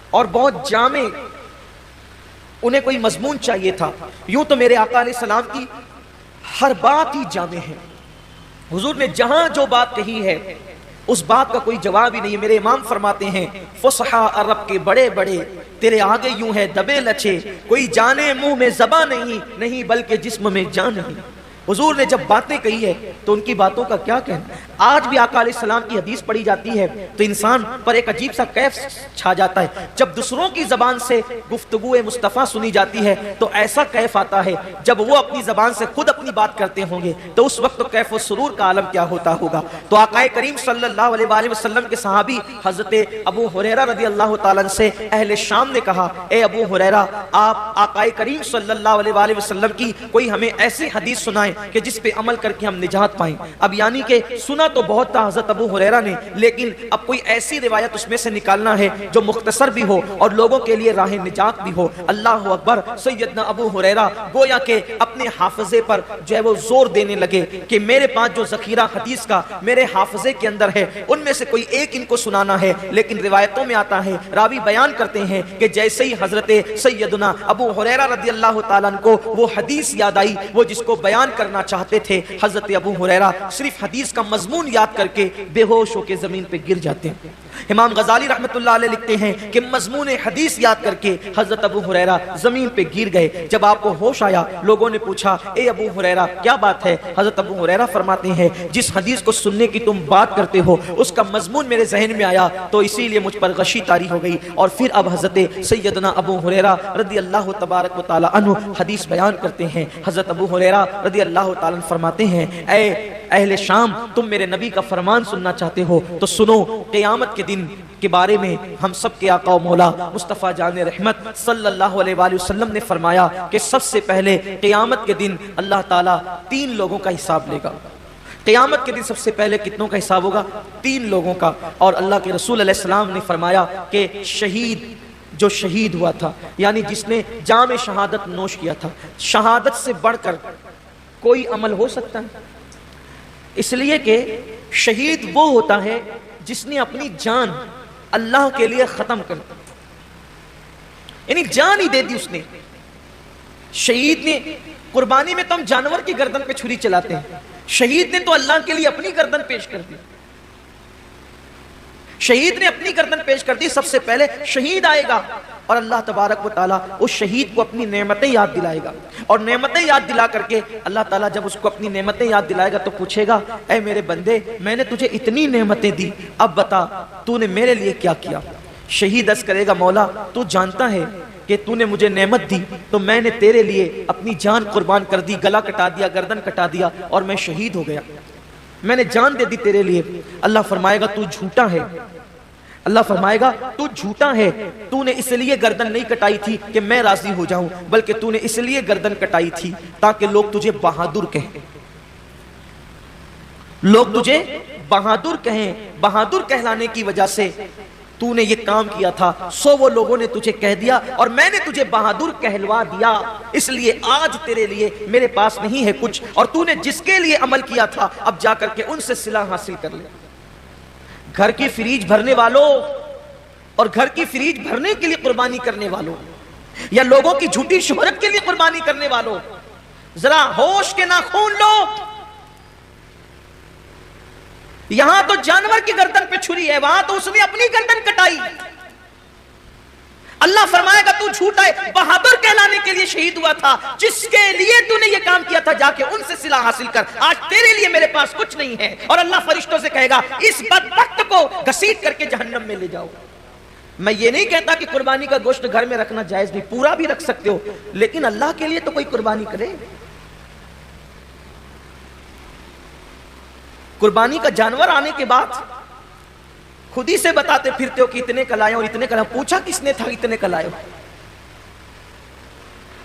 اور بہت جامع انہیں کوئی مضمون چاہیے تھا. یوں تو میرے آقا علیہ السلام کی ہر بات ہی جامع ہے، حضور نے جہاں جو بات کہی ہے اس بات کا کوئی جواب ہی نہیں. میرے امام فرماتے ہیں فصحا عرب کے بڑے بڑے تیرے آگے یوں ہے دبے لچے، کوئی جانے منہ میں زباں نہیں بلکہ جسم میں جان نہیں. حضور نے جب باتیں کہی ہے تو ان کی باتوں کا کیا کہنا. آج بھی آقا علیہ السلام کی حدیث پڑھی جاتی ہے تو انسان پر ایک عجیب سا کیف چھا جاتا ہے. جب دوسروں کی زبان سے گفتگو مصطفیٰ سنی جاتی ہے تو ایسا کیف آتا ہے، جب وہ اپنی زبان سے خود اپنی بات کرتے ہوں گے تو اس وقت تو کیف و سرور کا عالم کیا ہوتا ہوگا. تو آقا کریم صلی اللہ علیہ وآلہ وسلم کے صحابی حضرت ابو ہریرہ رضی اللہ تعالیٰ عنہ سے اہل شام نے کہا، اے ابو ہریرہ، آپ آقا کریم صلی اللہ علیہ وآلہ وسلم کی کوئی ہمیں ایسی حدیث سنائیں کہ جس پہ عمل کر کے ہم نجات پائیں. اب یعنی کہ سنا تو بہت تھا حضرت ابو ہریرہ نے، لیکن اب کوئی ایسی روایت اس میں سے نکالنا ہے جو مختصر بھی ہو اور لوگوں کے لیے راہ نجات بھی ہو. اللہ اکبر. سیدنا ابو ہریرہ گویا کہ اپنے حافظے پر جو ہے وہ زور دینے لگے کہ میرے پاس جو ذخیرہ حدیث کا میرے حافظے کے اندر ہے ان میں سے کوئی ایک ان کو سنانا ہے. لیکن روایتوں میں آتا ہے، راوی بیان کرتے ہیں کہ جیسے ہی حضرت سیدنا ابو ہریرہ رضی اللہ تعالیٰ عنہ کو وہ حدیث یاد آئی وہ جس کو بیان کرنا چاہتے تھے، حضرت ابو ہریرہ صرف حدیث کا مضمون یاد کر کے بے ہوش ہو کے زمین پہ گر جاتے ہیں. امام غزالی رحمت اللہ علیہ لکھتے ہیں کہ مضمون حدیث یاد کر کے حضرت ابو ہریرہ زمین پہ گر گئے. جب آپ کو ہوش آیا لوگوں نے پوچھا، اے ابو ہریرہ کیا بات ہے؟ حضرت ابو ہریرہ فرماتے ہیں جس حدیث کو سننے کی تم بات کرتے ہو اس کا مضمون میرے ذہن میں آیا تو اسی لیے مجھ پر غشی طاری ہو گئی. اور پھر اب حضرت سیدنا ابو ہریرہ رضی اللہ تبارک و تعالی عنہ حدیث بیان کرتے ہیں. حضرت ابو ہریرہ رضی اللہ تعالی عنہ فرماتے ہیں، اے اہل شام، تم میرے نبی کا فرمان سننا چاہتے ہو تو سنو. قیامت کے دن کے بارے میں ہم سب کے آقا و مولا مصطفیٰ جان رحمت صلی اللہ علیہ وآلہ وسلم نے فرمایا کہ سب سے پہلے قیامت کے دن اللہ تعالیٰ 3 لوگوں کا حساب لے گا. قیامت کے دن سب سے پہلے کتنوں کا حساب ہوگا؟ 3 لوگوں کا. اور اللہ کے رسول علیہ السلام نے فرمایا کہ شہید، جو شہید ہوا تھا، یعنی جس نے جام شہادت نوش کیا تھا. شہادت سے بڑھ کر کوئی عمل ہو سکتا ہے؟ اس لیے کہ شہید وہ ہوتا ہے جس نے اپنی جان اللہ کے لیے ختم کر دی، یعنی جان ہی دے دی اس نے. شہید نے قربانی میں تو ہم جانور کی گردن پہ چھری چلاتے ہیں، شہید نے تو اللہ کے لیے اپنی گردن پیش کر دی. شہید نے اپنی گردن پیش کر دی. سب سے پہلے شہید آئے گا اور اللہ تبارک و تعالیٰ اس شہید کو اپنی نعمتیں یاد دلائے گا. اور نعمتیں یاد دلا کر کے اللہ تعالیٰ جب اس کو اپنی نعمتیں یاد دلائے گا تو پوچھے گا، اے میرے بندے، میں نے تجھے اتنی نعمتیں دی، اب بتا تو نے میرے لیے کیا کیا؟ شہید عرض کرے گا، مولا تو جانتا ہے کہ تو نے مجھے نعمت دی تو میں نے تیرے لیے اپنی جان قربان کر دی، گلا کٹا دیا، گردن کٹا دیا اور میں شہید ہو گیا، میں نے جان دے دی تیرے لیے. اللہ فرمائے گا تو جھوٹا ہے. اللہ فرمائے گا تو جھوٹا ہے، تو نے اس لیے گردن نہیں کٹائی تھی کہ میں راضی ہو جاؤں، بلکہ تو نے اس لیے گردن کٹائی تھی تاکہ لوگ تجھے بہادر کہیں. لوگ تجھے بہادر کہیں. بہادر کہلانے کی وجہ سے تو نے یہ کام کیا تھا، سو وہ لوگوں نے تجھے کہہ دیا اور میں نے تجھے بہادر کہلوا دیا. اس لیے آج تیرے لیے میرے پاس نہیں ہے کچھ، اور تو نے جس کے لیے عمل کیا تھا اب جا کر کے ان سے صلہ حاصل کر لے. گھر کی فریج بھرنے والوں، اور گھر کی فریج بھرنے کے لیے قربانی کرنے والوں یا لوگوں کی جھوٹی شہرت کے لیے قربانی کرنے والوں، ذرا ہوش کے ناخون لو. یہاں تو جانور کی گردن پہ چھری ہے، وہاں تو اس نے اپنی گردن کٹائی. اللہ فرمائے گا تو جھوٹا ہے، بہادر کہلانے کے لیے شہید ہوا تھا، جس کے لیے تو نے یہ کام کیا تھا جا کے ان سے صلہ حاصل کر، آج تیرے لیے میرے پاس کچھ نہیں ہے. اور اللہ فرشتوں سے کہے گا اس بدبخت کو گھسیٹ کر کے جہنم میں لے جاؤ. میں یہ نہیں کہتا کہ قربانی کا گوشت گھر میں رکھنا جائز نہیں، پورا بھی رکھ سکتے ہو، لیکن اللہ کے لیے تو کوئی قربانی کرے. قربانی کا جانور آنے کے بعد خود ہی سے بتاتے پھرتے ہو کہ اتنے کا لائے اور اتنے کا لائے. پوچھا کس نے تھا اتنے کا لائے ہو؟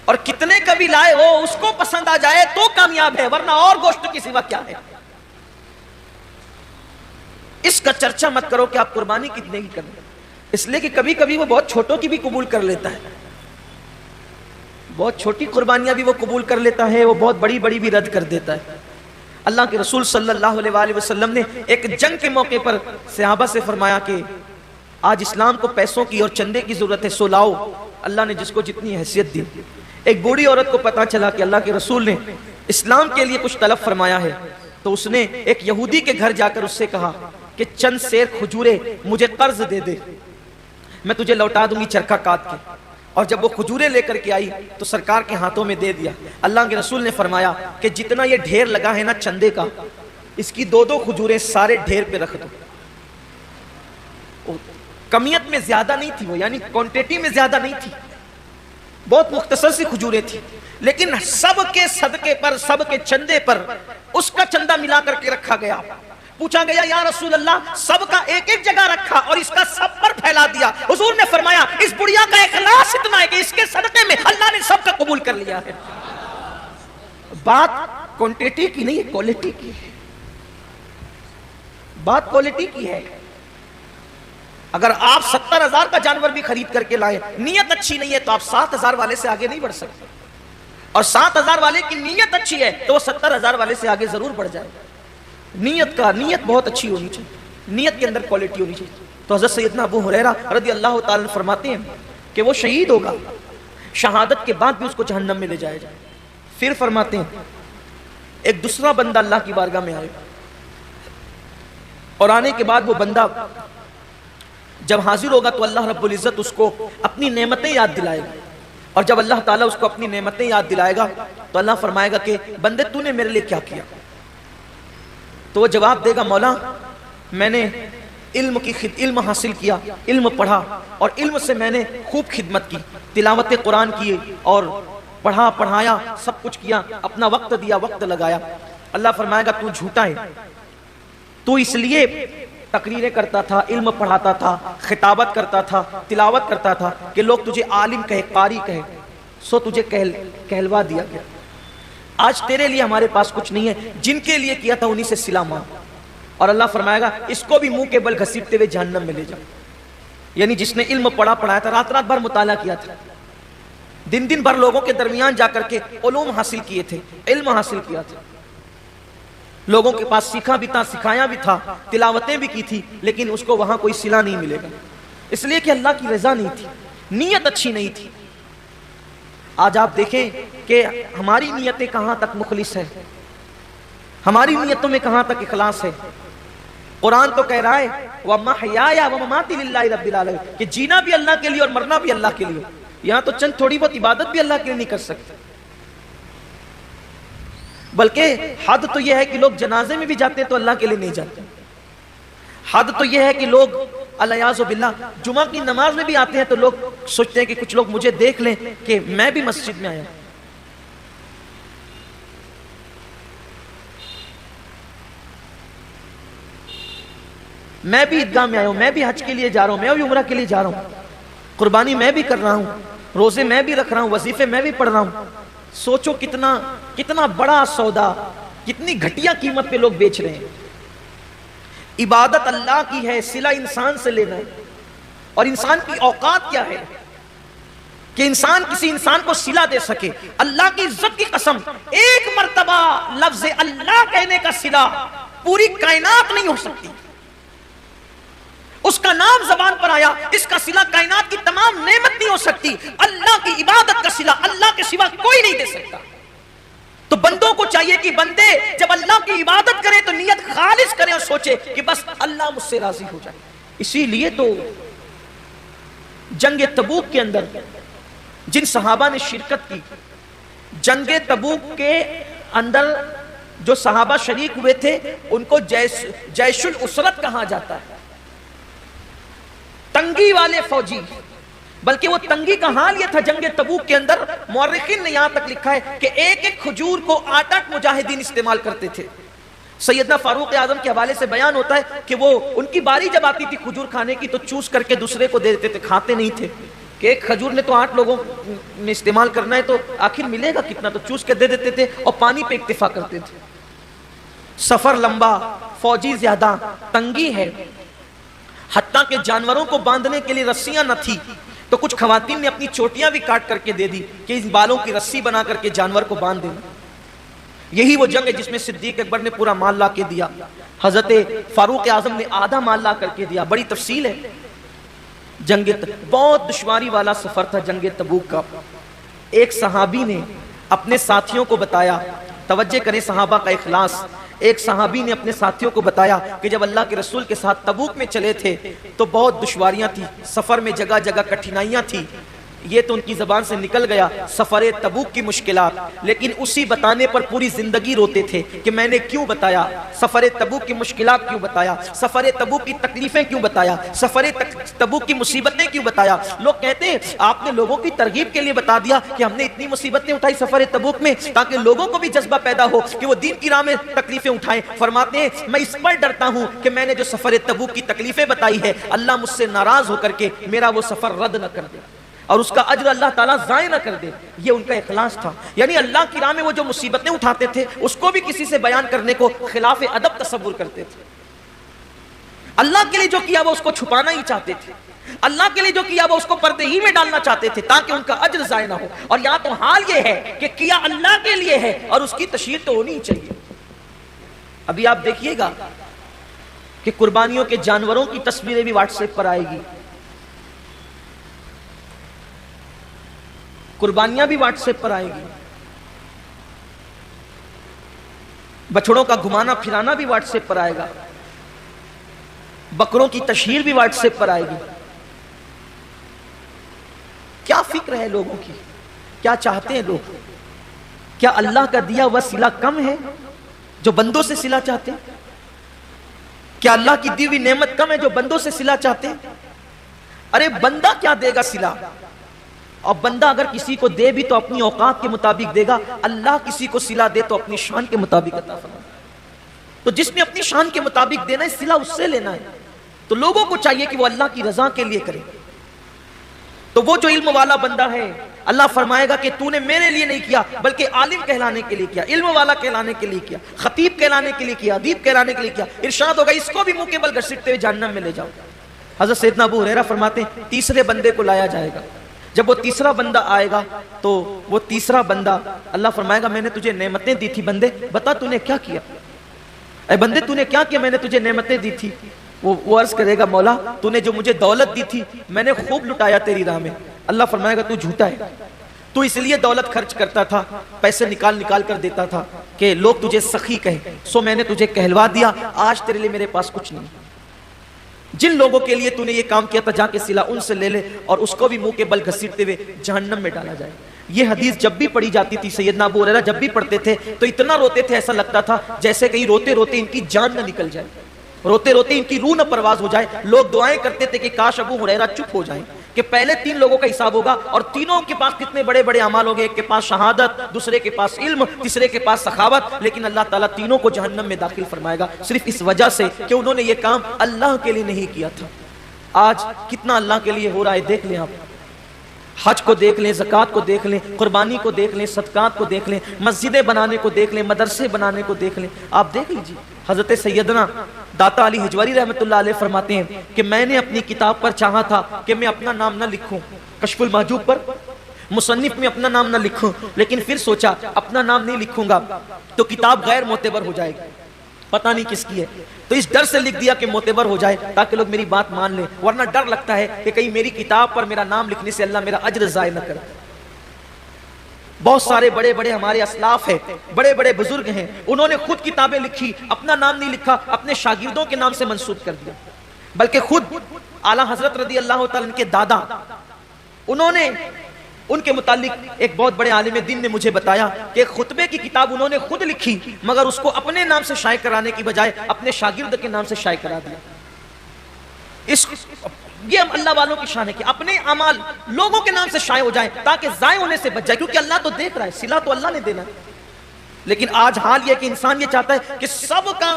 اور کتنے کا بھی لائے ہو اس کو پسند آ جائے تو کامیاب ہے، ورنہ اور گوشت کی سوا کیا ہے. اس کا چرچا مت کرو کہ آپ قربانی کتنے کی کریں، اس لیے کہ کبھی کبھی وہ بہت چھوٹوں کی بھی قبول کر لیتا ہے، بہت چھوٹی قربانیاں بھی وہ قبول کر لیتا ہے، وہ بہت بڑی بڑی بھی رد کر دیتا ہے. اللہ کے رسول صلی اللہ علیہ وآلہ وسلم نے ایک جنگ کے موقع پر صحابہ سے فرمایا کہ آج اسلام کو پیسوں کی اور چندے کی ضرورت ہے، سو لاؤ. اللہ نے جس کو جتنی حیثیت دی. ایک بوڑھی عورت کو پتا چلا کہ اللہ کے رسول نے اسلام کے لیے کچھ طلب فرمایا ہے، تو اس نے ایک یہودی کے گھر جا کر اس سے کہا کہ چند سیر کھجورے مجھے قرض دے دے، میں تجھے لوٹا دوں گی چرخہ کاٹ کے. اور جب وہ کھجورے لے کر کے آئی تو سرکار کے ہاتھوں میں دے دیا. اللہ کے رسول نے فرمایا کہ جتنا یہ ڈھیر لگا ہے نا چندے کا، اس کی دو دو کھجوریں سارے ڈھیر پہ رکھ دو. کمیت میں زیادہ نہیں تھی وہ، یعنی کوانٹیٹی میں زیادہ نہیں تھی، بہت مختصر سی کھجوریں تھی، لیکن سب کے صدقے پر، سب کے چندے پر اس کا چندہ ملا کر کے رکھا گیا. پوچھا گیا یا رسول اللہ سب کا ایک ایک جگہ رکھا اور اس کا سب پر پھیلا دیا؟ حضور نے فرمایا اس بڑھیا کا اخلاص اتنا ہے کہ اس کے صدقے میں اللہ نے سب کا قبول کر لیا ہے. بات کوانٹیٹی کی نہیں ہے، کوالٹی کی ہے. بات کوالٹی کی ہے. اگر آپ 70,000 کا جانور بھی خرید کر کے لائیں، نیت اچھی نہیں ہے تو آپ 7,000 والے سے آگے نہیں بڑھ سکتے، اور 7,000 والے کی نیت اچھی ہے تو وہ 70,000 والے سے آگے ضرور بڑھ جائے. نیت بہت اچھی ہونی چاہیے، نیت کے اندر کوالٹی ہونی چاہیے. تو حضرت سیدنا ابو ہریرہ رضی اللہ تعالیٰ عنہ فرماتے ہیں کہ وہ شہید ہوگا، شہادت کے بعد بھی اس کو جہنم میں لے جایا جائے. پھر فرماتے ہیں ایک دوسرا بندہ اللہ کی بارگاہ میں آئے، اور آنے کے بعد وہ بندہ جب حاضر ہوگا تو اللہ رب العزت اس کو اپنی نعمتیں یاد دلائے گا. اور جب اللہ تعالیٰ اس کو اپنی نعمتیں یاد دلائے گا تو اللہ فرمائے گا کہ بندے تو نے میرے لیے کیا کیا؟ تو وہ جواب دے گا مولا میں نے علم حاصل کیا، علم پڑھا، اور علم سے میں نے خوب خدمت کی، تلاوت قرآن کی اور پڑھا پڑھایا، سب کچھ کیا، اپنا وقت دیا، وقت لگایا. اللہ فرمائے گا تو جھوٹا ہے، تو اس لیے تقریریں کرتا تھا، علم پڑھاتا تھا، خطابت کرتا تھا، تلاوت کرتا تھا کہ لوگ تجھے عالم کہے، قاری کہے، سو تجھے کہلوا دیا گیا. آج تیرے لیے ہمارے پاس کچھ نہیں ہے، جن کے لیے کیا تھا انہی سے صلہ مانگ. اور اللہ فرمائے گا اس کو بھی منہ کے بل گھسیٹتے ہوئے جہنم میں لے جاؤ. یعنی جس نے علم پڑھایا تھا، رات رات بھر مطالعہ کیا تھا، دن دن بھر لوگوں کے درمیان جا کر کے علوم حاصل کیے تھے، علم حاصل کیا تھا، لوگوں کے پاس سیکھا بھی تھا، سکھایا بھی تھا، تلاوتیں بھی کی تھی، لیکن اس کو وہاں کوئی صلہ نہیں ملے گا، اس لیے کہ اللہ کی رضا نہیں تھی، نیت اچھی نہیں تھی. آج آپ دیکھیں کہ ہماری نیتیں کہاں تک مخلص ہیں، ہماری نیتوں میں کہاں تک اخلاص ہے. قرآن تو کہہ رہا ہے وَمَحْيَايَ وَمَمَاتِي لِلَّهِ رَبِّ الْعَالَمِينَ کہ جینا بھی اللہ کے لیے اور مرنا بھی اللہ کے لیے. یہاں تو چند تھوڑی بہت عبادت بھی اللہ کے لیے نہیں کر سکتے، بلکہ حد تو یہ ہے کہ لوگ جنازے میں بھی جاتے ہیں تو اللہ کے لیے نہیں جاتے. حد تو یہ ہے کہ لوگ الیاذ باللہ جمعہ کی نماز میں بھی آتے ہیں تو لوگ سوچتے ہیں کہ کچھ لوگ مجھے دیکھ لیں کہ میں بھی مسجد میں آیا. میں بھی عیدگاہ میں آیا ہوں، میں بھی حج کے لیے جا رہا ہوں، میں بھی عمرہ کے لیے جا رہا ہوں، قربانی میں بھی کر رہا ہوں، روزے میں بھی رکھ رہا ہوں، وظیفے میں بھی پڑھ رہا ہوں. سوچو کتنا بڑا سودا، کتنی گھٹیا قیمت پہ لوگ بیچ رہے ہیں. عبادت اللہ کی ہے، صلہ انسان سے لینا ہے. اور انسان کی اوقات کیا ہے کہ انسان کسی انسان کو صلہ دے سکے. اللہ کی عزت کی قسم، ایک مرتبہ لفظ اللہ کہنے کا صلہ پوری کائنات نہیں ہو سکتی. اس کا نام زبان پر آیا، اس کا صلہ کائنات کی تمام نعمت نہیں ہو سکتی، اللہ کی عبادت کا صلہ اللہ کے سوا کوئی نہیں دے سکتا۔ تو بندوں کو چاہیے کہ بندے جب اللہ کی عبادت کریں تو نیت خالص کریں اور سوچے کہ بس اللہ مجھ سے راضی ہو جائے۔ اسی لیے تو جنگ تبوک کے اندر جن صحابہ نے شرکت کی، جنگ تبوک کے اندر جو صحابہ شریک ہوئے تھے ان کو جیش الاسرت کہا جاتا ہے، تنگی والے فوجی۔ بلکہ وہ تنگی کا حال یہ تھا جنگ تبوک کے اندر، مورخین نے یہاں تک لکھا ہے کہ ایک ایک کھجور کو 8 مجاہدین استعمال کرتے تھے۔ سیدنا فاروق اعظم کے حوالے سے بیان ہوتا ہے کہ وہ ان کی باری جب آتی تھی کھجور کھانے کی تو چوس کر کے دوسرے کو دے دیتے تھے، کھاتے نہیں تھے کہ ایک کھجور نے تو 8 لوگوں میں استعمال کرنا ہے تو آخر ملے گا کتنا، تو چوس کے دے دیتے تھے اور پانی پہ اکتفا کرتے تھے۔ سفر لمبا، فوجی زیادہ، تنگی ہے، حتیٰ کہ جانوروں کو باندھنے کے لیے رسیاں نہ تھی تو کچھ خواتین نے اپنی چوٹیاں بھی کاٹ کر کے دے دی کہ اس بالوں کی رسی بنا کر کے جانور کو باندھ دینا۔ یہی وہ جنگ ہے جس میں صدیق اکبر نے پورا مال لا کے دیا، حضرت فاروق اعظم نے آدھا مال لا کر کے دیا۔ بڑی تفصیل ہے جنگ، بہت دشواری والا سفر تھا جنگ تبوک کا۔ ایک صحابی نے اپنے ساتھیوں کو بتایا، توجہ کریں صحابہ کا اخلاص، ایک صحابی نے اپنے ساتھیوں کو بتایا کہ جب اللہ کے رسول کے ساتھ تبوک میں چلے تھے تو بہت دشواریاں تھی، سفر میں جگہ جگہ کٹھنائیاں تھی۔ یہ تو ان کی زبان سے نکل گیا سفر تبوک کی مشکلات، لیکن اسی بتانے پر پوری زندگی روتے تھے کہ میں نے کیوں بتایا، سفر تبوک کی مشکلات کیوں بتایا، سفر تبوک کی تکلیفیں کیوں بتایا، سفر تبوک کی مصیبتیں کیوں بتایا۔ لوگ کہتے ہیں آپ نے لوگوں کی ترغیب کے لیے بتا دیا کہ ہم نے اتنی مصیبتیں اٹھائی سفر تبوک میں تاکہ لوگوں کو بھی جذبہ پیدا ہو کہ وہ دین کی راہ میں تکلیفیں اٹھائیں۔ فرماتے ہیں میں اس پر ڈرتا ہوں کہ میں نے جو سفر تبوک کی تکلیفیں بتائی ہے اللہ مجھ سے ناراض ہو کر کے میرا وہ سفر رد نہ کر دے اور اس کا اجر اللہ تعالیٰ ضائع نہ کر دے۔ یہ ان کا اخلاص تھا، یعنی اللہ کی راہ میں وہ جو مصیبتیں اٹھاتے تھے اس کو بھی کسی سے بیان کرنے کو خلاف ادب تصور کرتے تھے۔ اللہ کے لیے جو کیا وہ اس کو چھپانا ہی چاہتے تھے، اللہ کے لیے جو کیا وہ اس کو پردے ہی میں ڈالنا چاہتے تھے تاکہ ان کا اجر ضائع نہ ہو۔ اور یہاں تو حال یہ ہے کہ کیا اللہ کے لیے ہے اور اس کی تشہیر تو ہونی چاہیے۔ ابھی آپ دیکھیے گا کہ قربانیوں کے جانوروں کی تصویریں بھی واٹس ایپ پر آئے گی، قربانیاں بھی واٹس ایپ پر آئے گی، بچڑوں کا گھمانا پھرانا بھی واٹس ایپ پر آئے گا، بکروں کی تشہیر بھی واٹس ایپ پر آئے گی۔ کیا فکر ہے لوگوں کی، کیا چاہتے ہیں لوگ؟ کیا اللہ کا دیا ہوا صلہ کم ہے جو بندوں سے صلہ چاہتے ہیں؟ کیا اللہ کی دی ہوئی نعمت کم ہے جو بندوں سے صلہ چاہتے ہیں؟ ارے بندہ کیا دے گا صلہ، اور بندہ اگر کسی کو دے بھی تو اپنی اوقات کے مطابق دے گا، اللہ کسی کو صلہ دے تو اپنی شان کے مطابق عطا فرمائے۔ تو جس نے اپنی شان کے مطابق دینا ہے صلہ اس سے لینا ہے، تو لوگوں کو چاہیے کہ وہ اللہ کی رضا کے لیے کرے۔ تو وہ جو علم والا بندہ ہے اللہ فرمائے گا کہ تو نے میرے لیے نہیں کیا بلکہ عالم کہلانے کے لیے کیا، علم والا کہلانے کے لیے کیا، خطیب کہلانے کے لیے کیا، ادیب کہلانے کے لیے کیا، ارشاد ہوگا اس کو بھی منہ کے بل گھسیٹتے ہوئے جہنم میں لے جاؤ۔ حضرت سیدنا ابو ہریرہ فرماتے ہیں تیسرے بندے کو لایا جائے گا، جب وہ تیسرا بندہ آئے گا تو وہ تیسرا بندہ اللہ فرمائے گا میں نے تجھے نعمتیں دی تھی بندے، بتا تو نے کیا کیا، اے بندے تو نے کیا کیا، میں نے تجھے نعمتیں دی تھی۔ وہ عرض کرے گا مولا تو نے جو مجھے دولت دی تھی میں نے خوب لٹایا تیری راہ میں۔ اللہ فرمائے گا تو جھوٹا ہے، تو اس لیے دولت خرچ کرتا تھا، پیسے نکال نکال کر دیتا تھا کہ لوگ تجھے سخی کہیں، سو میں نے تجھے کہلوا دیا، آج تیرے لیے میرے پاس کچھ نہیں۔ جن لوگوں کے لیے تو نے یہ کام کیا تھا جا کے صلہ ان سے لے لے اور اس کو بھی منہ کے بل گھسیٹتے ہوئے جہنم میں ڈالا جائے۔ یہ حدیث جب بھی پڑھی جاتی تھی سیدنا ابو ہریرہ جب بھی پڑھتے تھے تو اتنا روتے تھے ایسا لگتا تھا جیسے کہیں روتے روتے ان کی جان نہ نکل جائے، روتے روتے ان کی روح نہ پرواز ہو جائے۔ لوگ دعائیں کرتے تھے کہ کاش ابو ہریرہ چپ ہو جائیں کہ پہلے 3 لوگوں کا حساب ہوگا اور تینوں کے پاس کتنے بڑے بڑے اعمال ہو گئے، ایک کے پاس شہادت، دوسرے کے پاس علم، تیسرے کے پاس سخاوت، لیکن اللہ تعالیٰ تینوں کو جہنم میں داخل فرمائے گا صرف اس وجہ سے کہ انہوں نے یہ کام اللہ کے لیے نہیں کیا تھا۔ آج کتنا اللہ کے لیے ہو رہا ہے دیکھ لیں آپ، حج کو دیکھ لیں، زکوٰۃ کو دیکھ لیں، قربانی کو دیکھ لیں، صدقات کو دیکھ لیں، مسجدیں بنانے کو دیکھ لیں، مدرسے بنانے کو دیکھ لیں، آپ دیکھ لیجیے۔ حضرت سیدنا داتا علی حجوری رحمۃ اللہ علیہ فرماتے ہیں کہ میں نے اپنی کتاب پر چاہا تھا کہ میں اپنا نام نہ لکھوں، کشف المحجوب پر مصنف میں اپنا نام نہ لکھوں، لیکن پھر سوچا اپنا نام نہیں لکھوں گا تو کتاب غیر معتبر ہو جائے گی، پتہ نہیں کس کی ہے، تو اس ڈر سے لکھ دیا کہ معتبر ہو جائے تاکہ لوگ میری بات مان لیں، ورنہ ڈر لگتا ہے کہ کہیں میری کتاب پر میرا نام لکھنے سے اللہ میرا اجر ضائع نہ کرے۔ بہت سارے بڑے بڑے ہمارے اسلاف ہیں، بڑے بڑے بزرگ ہیں، انہوں نے خود کتابیں لکھی، اپنا نام نہیں لکھا، اپنے شاگردوں کے نام سے منسوب کر دیا، بلکہ خود اعلیٰ حضرت رضی اللہ تعالیٰ عنہ کے دادا، انہوں نے ان کے متعلق ایک بہت بڑے عالم دین نے مجھے بتایا کہ ایک خطبے کی کتاب انہوں نے خود لکھی، مگر اس کو اپنے نام سے شائع کرانے کی بجائے اپنے شاگرد کے نام سے شائع کرا دیا۔ یہ اللہ والوں کی شان ہے کہ اپنے اعمال لوگوں کے نام سے شائع ہو جائیں تاکہ ضائع ہونے سے بچ جائے، کیونکہ اللہ تو دیکھ رہا ہے، صلہ تو اللہ نے دینا ہے۔ لیکن آج حال یہ کہ انسان یہ چاہتا ہے کہ سب کا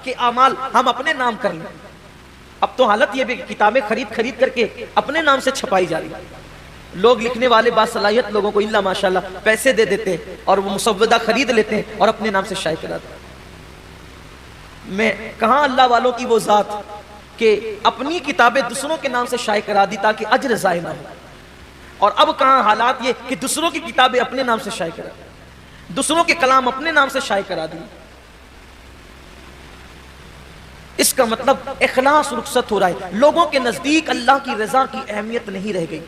کہ اعمال ہم اپنے نام کر لیں۔ اب تو حالت یہ بھی کتابیں خرید کر کے اپنے نام سے چھپائی جا رہی ہے، لوگ لکھنے والے باصلاحیت لوگوں کو اللہ ماشاءاللہ پیسے دے دیتے ہیں اور وہ مسودہ خرید لیتے ہیں اور اپنے نام سے شائع کرا دیتے ہیں۔ میں کہاں اللہ والوں کی وہ ذات کہ اپنی کتابیں دوسروں کے نام سے شائع کرا دی تاکہ اجر ضائع نہ ہو، اور اب کہاں حالات یہ کہ دوسروں کی کتابیں اپنے نام سے شائع کرا دی، دوسروں کے کلام اپنے نام سے شائع کرا دی۔ اس کا مطلب اخلاص رخصت ہو رہا ہے، لوگوں کے نزدیک اللہ کی رضا کی اہمیت نہیں رہ گئی،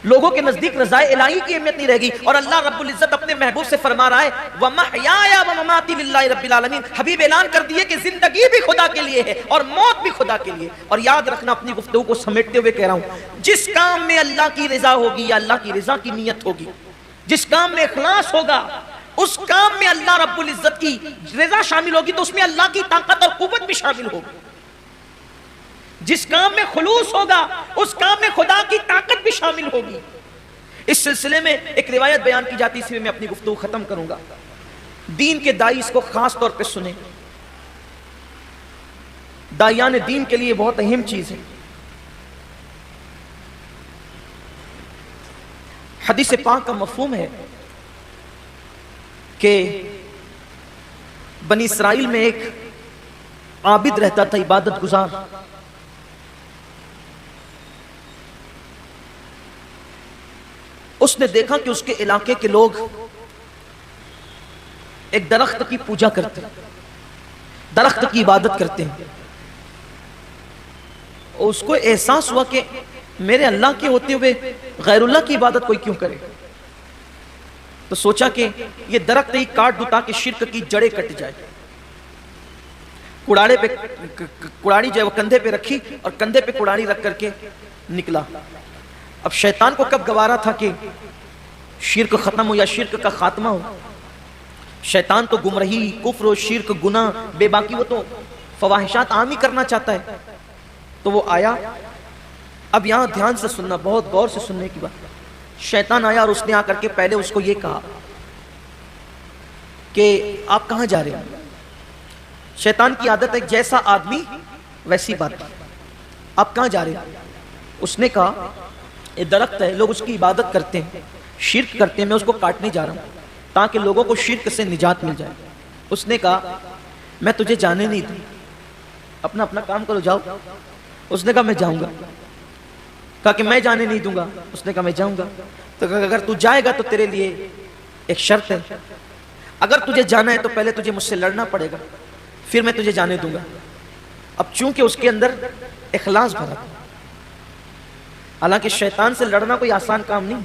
لوگوں کے نزدیک رضا الہی کی اہمیت نہیں رہ گئی، اور اللہ رب العزت اپنے محبوب سے فرما رہا ہے وَمَحْيَايَ وَمَمَاتِي لِلَّهِ رَبِّ الْعَالَمِينَ۔ حبیب اعلان کر دیے کہ زندگی بھی خدا کے لیے ہے اور موت بھی خدا کے لیے۔ اور یاد رکھنا، اپنی گفتگو کو سمیٹتے ہوئے کہہ رہا ہوں، جس کام میں اللہ کی رضا ہوگی یا اللہ کی رضا کی نیت ہوگی، جس کام میں اخلاص ہوگا، اس کام میں اللہ رب العزت کی رضا شامل ہوگی، تو اس میں اللہ کی طاقت اور قوت بھی شامل ہوگی۔ جس کام میں خلوص ہوگا اس کام میں خدا کی طاقت بھی شامل ہوگی۔ اس سلسلے میں ایک روایت بیان کی جاتی ہے، اس میں اپنی گفتگو ختم کروں گا۔ دین کے دائی اس کو خاص طور پہ سنیں، دائیان دین کے لیے بہت اہم چیز ہے۔ حدیث پاک کا مفہوم ہے کہ بنی اسرائیل میں ایک عابد رہتا تھا، عبادت گزار۔ اس نے دیکھا کہ اس کے علاقے کے لوگ ایک درخت کی پوجا کرتے ہیں، درخت کی عبادت کرتے ہیں۔ اور اس کو احساس ہوا کہ میرے اللہ کے ہوتے ہوئے غیر اللہ کی عبادت کوئی کیوں کرے؟ تو سوچا کہ یہ درخت ہی کاٹ دوں تاکہ شرک کی جڑیں کٹ جائے۔ کڑاڑی جو ہے وہ کندھے پہ رکھی اور کندھے پہ کڑاڑی رکھ کر کے نکلا۔ اب شیطان کو کب گوارا تھا کہ شرک ختم ہو یا شرک کا خاتمہ ہو؟ شیطان تو گمراہی، کفر و شرک، گناہ، بے باکی، وہ تو فواحشات عام ہی کرنا چاہتا ہے۔ تو وہ آیا، اب یہاں دھیان سے سننا، بہت غور سے سننے کی بات۔ شیطان آیا اور اس نے آ کر کے پہلے اس کو یہ کہا کہ آپ کہاں جا رہے ہیں؟ شیطان کی عادت ہے جیسا آدمی ویسی بات، آپ کہاں جا رہے ہیں؟ اس نے کہا یہ درخت ہے، لوگ اس کی عبادت کرتے ہیں، شرک کرتے ہیں، میں اس کو کاٹنے جا رہا ہوں تاکہ لوگوں کو شرک سے نجات مل جائے۔ اس نے کہا میں تجھے جانے نہیں دوں، اپنا اپنا کام کرو، جاؤ۔ اس نے کہا میں جاؤں گا۔ کہا کہ میں جانے نہیں دوں گا۔ اس نے کہا میں جاؤں گا۔ تو کہا اگر تو جائے گا تو تیرے لیے ایک شرط ہے، اگر تجھے جانا ہے تو پہلے تجھے مجھ سے لڑنا پڑے گا، پھر میں تجھے جانے دوں گا۔ اب چونکہ اس کے اندر اخلاص بھرا تھا، حالانکہ شیطان سے لڑنا کوئی آسان کام نہیں،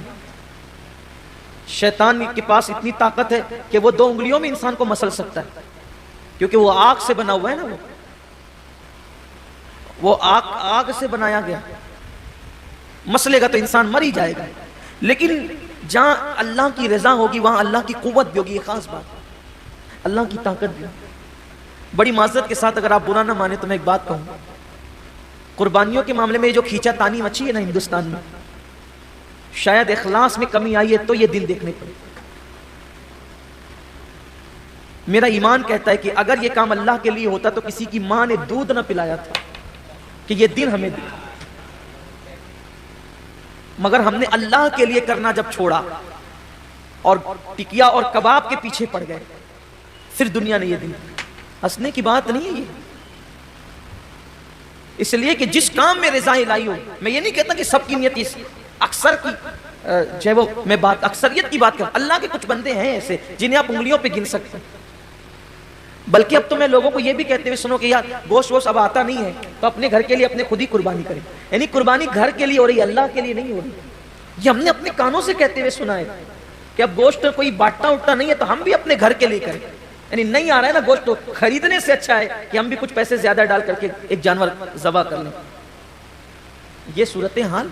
شیطان کے پاس اتنی طاقت ہے کہ وہ 2 انگلیوں میں انسان کو مسل سکتا ہے، کیونکہ وہ آگ سے بنا ہوا ہے نا، وہ آگ سے بنایا گیا، مسلے گا تو انسان مر ہی جائے گا۔ لیکن جہاں اللہ کی رضا ہوگی وہاں اللہ کی قوت بھی ہوگی، یہ خاص بات، اللہ کی طاقت بھی۔ بڑی معذرت کے ساتھ اگر آپ برا نہ مانے تو میں ایک بات کہوں، قربانیوں کے معاملے میں جو کھینچا تانی مچی ہے نا ہندوستان میں، شاید اخلاص میں کمی آئی ہے تو یہ دن دیکھنے پڑے۔ میرا ایمان کہتا ہے کہ اگر یہ کام اللہ کے لیے ہوتا تو کسی کی ماں نے دودھ نہ پلایا تھا کہ یہ دن ہمیں دکھا، مگر ہم نے اللہ کے لیے کرنا جب چھوڑا اور ٹکیا اور کباب کے پیچھے پڑ گئے، پھر دنیا نے یہ دن۔ ہنسنے کی بات نہیں ہے یہ، اس لیے کہ جس کام میں رضا الہی ہو، میں یہ نہیں کہتا کہ سب کی نیت اس اکثر کی جو ہے وہ میں بات اکثریت کی بات کروں، اللہ کے کچھ بندے ہیں ایسے جنہیں آپ انگلیوں پہ گن سکتے ہیں، بلکہ اب تو میں لوگوں کو یہ بھی کہتے ہوئے سنو کہ یار گوشت ووشت اب آتا نہیں ہے تو اپنے گھر کے لیے اپنے خود ہی قربانی کریں. یعنی قربانی گھر کے لیے ہو رہی ہے, اللہ کے لیے نہیں ہو رہی. یہ ہم نے اپنے کانوں سے کہتے ہوئے سنا ہے کہ اب گوشت کوئی بانٹتا اٹھتا نہیں ہے تو ہم بھی اپنے گھر کے لیے کریں. یعنی نہیں آ رہا ہے نا گوشت, تو خریدنے سے اچھا ہے کہ ہم بھی کچھ پیسے زیادہ ڈال کر کے ایک جانور ذبح کر لیں. یہ صورتحال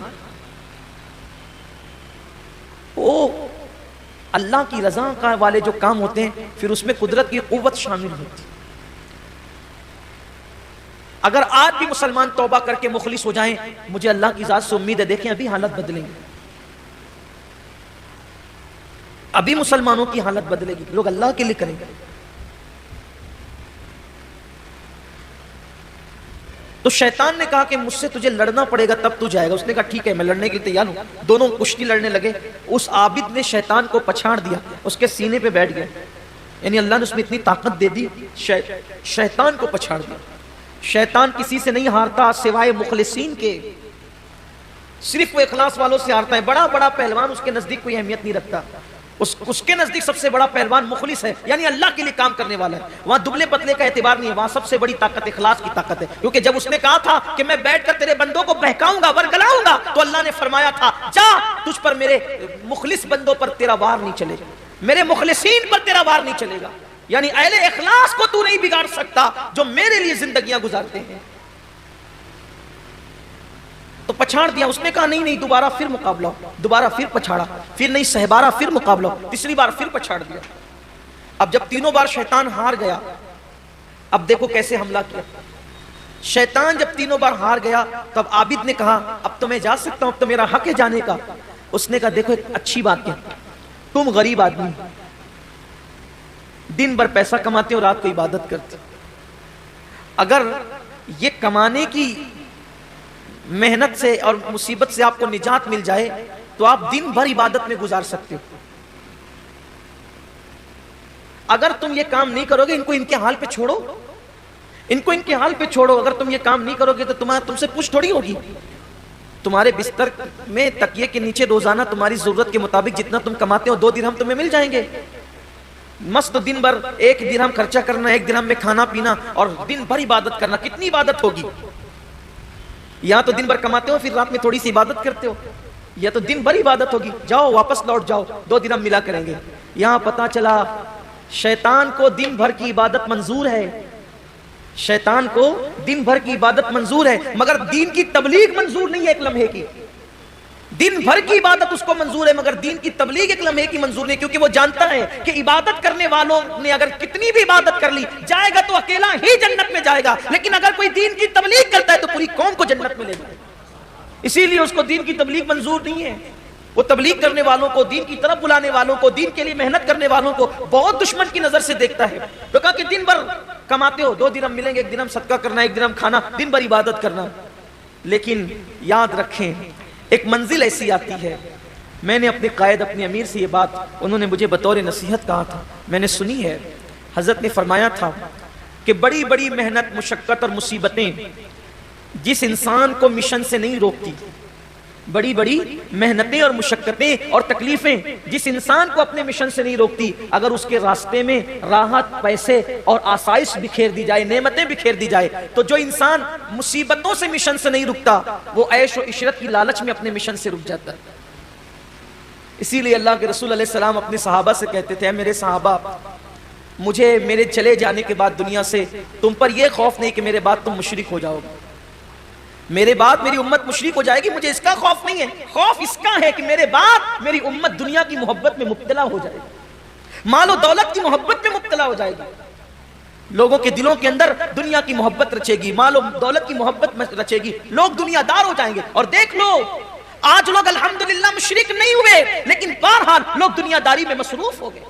وہ اللہ کی رضا کا والے جو کام ہوتے ہیں پھر اس میں قدرت کی قوت شامل ہوتی. اگر آج بھی مسلمان توبہ کر کے مخلص ہو جائیں, مجھے اللہ کی ذات سے امید ہے, دیکھیں ابھی حالت بدلیں گی, ابھی مسلمانوں کی حالت بدلے گی, لوگ اللہ کے لیے کریں گے. تو شیطان نے کہا کہ مجھ سے تجھے لڑنا پڑے گا تب تو جائے گا. اس نے کہا ٹھیک ہے میں لڑنے کے لیے تیار ہوں. دونوں کشتی لڑنے لگے. اس عابد نے شیطان کو پچھاڑ دیا, اس کے سینے پہ بیٹھ گیا. یعنی اللہ نے اس میں اتنی طاقت دے دی, شیطان کو پچھاڑ دیا. شیطان کسی سے نہیں ہارتا سوائے مخلصین کے, صرف وہ اخلاص والوں سے ہارتا ہے. بڑا بڑا پہلوان اس کے نزدیک کوئی اہمیت نہیں رکھتا, اس کے نزدیک سب سے بڑا پہلوان مخلص ہے, یعنی اللہ کے لیے کام کرنے والا ہے. وہاں دبلے پتلے کا اعتبار نہیں ہے, وہاں سب سے بڑی طاقت اخلاص کی طاقت ہے. کیونکہ جب اس نے کہا تھا کہ میں بیٹھ کر تیرے بندوں کو بہکاؤں گا ورگلاؤں گا, تو اللہ نے فرمایا تھا جا, تجھ پر میرے مخلص بندوں پر تیرا وار نہیں چلے گا, میرے مخلصین پر تیرا وار نہیں چلے گا. یعنی اہل اخلاص کو تو نہیں بگاڑ سکتا جو میرے لیے زندگیاں گزارتے ہیں. تو پچھاڑ دیا. اس نے کہا نہیں دوبارہ پھر مقابلہ, دوبارہ پھر پچھاڑا, پھر نہیں سہبارہ پھر مقابلہ, تیسری بار پھر پچھاڑ دیا. اب جب تینوں بار شیطان ہار گیا, اب دیکھو کیسے حملہ کیا. شیطان جب تینوں بار ہار گیا تب عابد نے کہا اب تو میں جا سکتا ہوں, اب تو میرا حق ہے جانے کا. اس نے کہا دیکھو ایک اچھی بات کیا, تم غریب آدمی دن بھر پیسہ کماتے ہو, رات کو عبادت کرتے, اگر یہ کمانے کی محنت سے اور مصیبت سے آپ کو نجات مل جائے تو آپ دن بھر عبادت میں گزار سکتے ہو. اگر تم یہ کام نہیں کرو گے, ان کو ان کے حال پہ چھوڑو, ان کو ان کے حال پہ چھوڑو. اگر تم یہ کام نہیں کرو گے تو تم سے پوچھ تھوڑی ہوگی. تمہارے بستر میں تکیے کے نیچے روزانہ تمہاری ضرورت کے مطابق جتنا تم کماتے ہو 2 درہم تمہیں مل جائیں گے. مست دن بھر 1 درہم خرچہ کرنا, 1 درہم میں کھانا پینا اور دن بھر عبادت کرنا, کتنی عبادت ہوگی. یہاں تو دن بھر کماتے ہو پھر رات میں تھوڑی سی عبادت کرتے ہو, یا تو دن بھر عبادت ہوگی. جاؤ واپس لوٹ جاؤ, 2 درہم ملا کریں گے. یہاں پتا چلا شیطان کو دن بھر کی عبادت منظور ہے, شیطان کو دن بھر کی عبادت منظور ہے, مگر دین کی تبلیغ منظور نہیں ہے ایک لمحے کی. دن بھر کی عبادت اس کو منظور ہے مگر دین کی تبلیغ ایک لمحے کی منظور نہیں, کیونکہ وہ جانتا ہے کہ عبادت کرنے والوں نے اگر کتنی بھی عبادت کر لی جائے گا تو اکیلا ہی جنت میں جائے گا, لیکن اگر کوئی دین کی تبلیغ کرتا ہے تو پوری قوم کو جنت میں لے جائے. اسی لیے اس کو دین کی تبلیغ منظور نہیں ہے. وہ تبلیغ کرنے والوں کو, دین کی طرف بلانے والوں کو, دین کے لیے محنت کرنے والوں کو بہت دشمن کی نظر سے دیکھتا ہے. تو کہا کہ دن بھر کماتے ہو, 2 درہم ملیں گے, 1 درہم صدقہ کرنا, 1 درہم کھانا, دن بھر عبادت کرنا. لیکن یاد رکھیں ایک منزل ایسی آتی ہے, میں نے اپنے قائد اپنے امیر سے یہ بات انہوں نے مجھے بطور نصیحت کہا تھا, میں نے سنی ہے. حضرت نے فرمایا تھا کہ بڑی بڑی محنت مشقت اور مصیبتیں جس انسان کو مشن سے نہیں روکتی, بڑی بڑی محنتیں اور مشقتیں اور تکلیفیں جس انسان کو اپنے مشن سے نہیں روکتی, اگر اس کے راستے میں راحت, پیسے اور آسائش بکھیر دی جائے, نعمتیں بکھیر دی جائے, تو جو انسان مصیبتوں سے مشن سے نہیں رکتا وہ عیش و عشرت کی لالچ میں اپنے مشن سے رک جاتا ہے. اسی لیے اللہ کے رسول علیہ السلام اپنے صحابہ سے کہتے تھے, اے میرے صحابہ مجھے میرے چلے جانے کے بعد دنیا سے تم پر یہ خوف نہیں کہ میرے بعد تم مشرک ہو جاؤ گے, میرے بعد میری امت مشرک ہو جائے گی, مجھے اس کا خوف نہیں ہے. خوف اس کا ہے کہ میرے بعد میری امت دنیا کی محبت میں مبتلا ہو جائے گی, مال و دولت کی محبت میں مبتلا ہو جائے گی. لوگوں کے دلوں کے اندر دنیا کی محبت رچے گی, مال و دولت کی محبت رچے گی, لوگ دنیا دار ہو جائیں گے. اور دیکھ لو آج لوگ الحمدللہ مشرک نہیں ہوئے, لیکن بہرحال لوگ دنیا داری میں مصروف ہو گئے.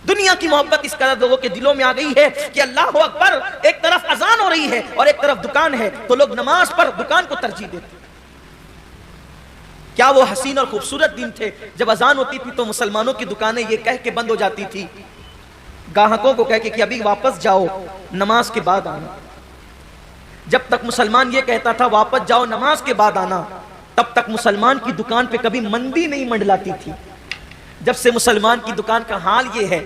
دنیا کی محبت اس قدر لوگوں کے دلوں میں آ گئی ہے کہ اللہ اکبر, ایک طرف اذان ہو رہی ہے اور ایک طرف دکان ہے, تو لوگ نماز پر دکان کو ترجیح دیتے. کیا وہ حسین اور خوبصورت دن تھے جب اذان ہوتی تھی تو مسلمانوں کی دکانیں یہ کہہ کے بند ہو جاتی تھی, گاہکوں کو کہہ کے کہ ابھی واپس جاؤ, نماز کے بعد آنا. جب تک مسلمان یہ کہتا تھا واپس جاؤ نماز کے بعد آنا, تب تک مسلمان کی دکان پہ کبھی مندی نہیں منڈلاتی تھی. جب سے مسلمان کی دکان کا حال یہ ہے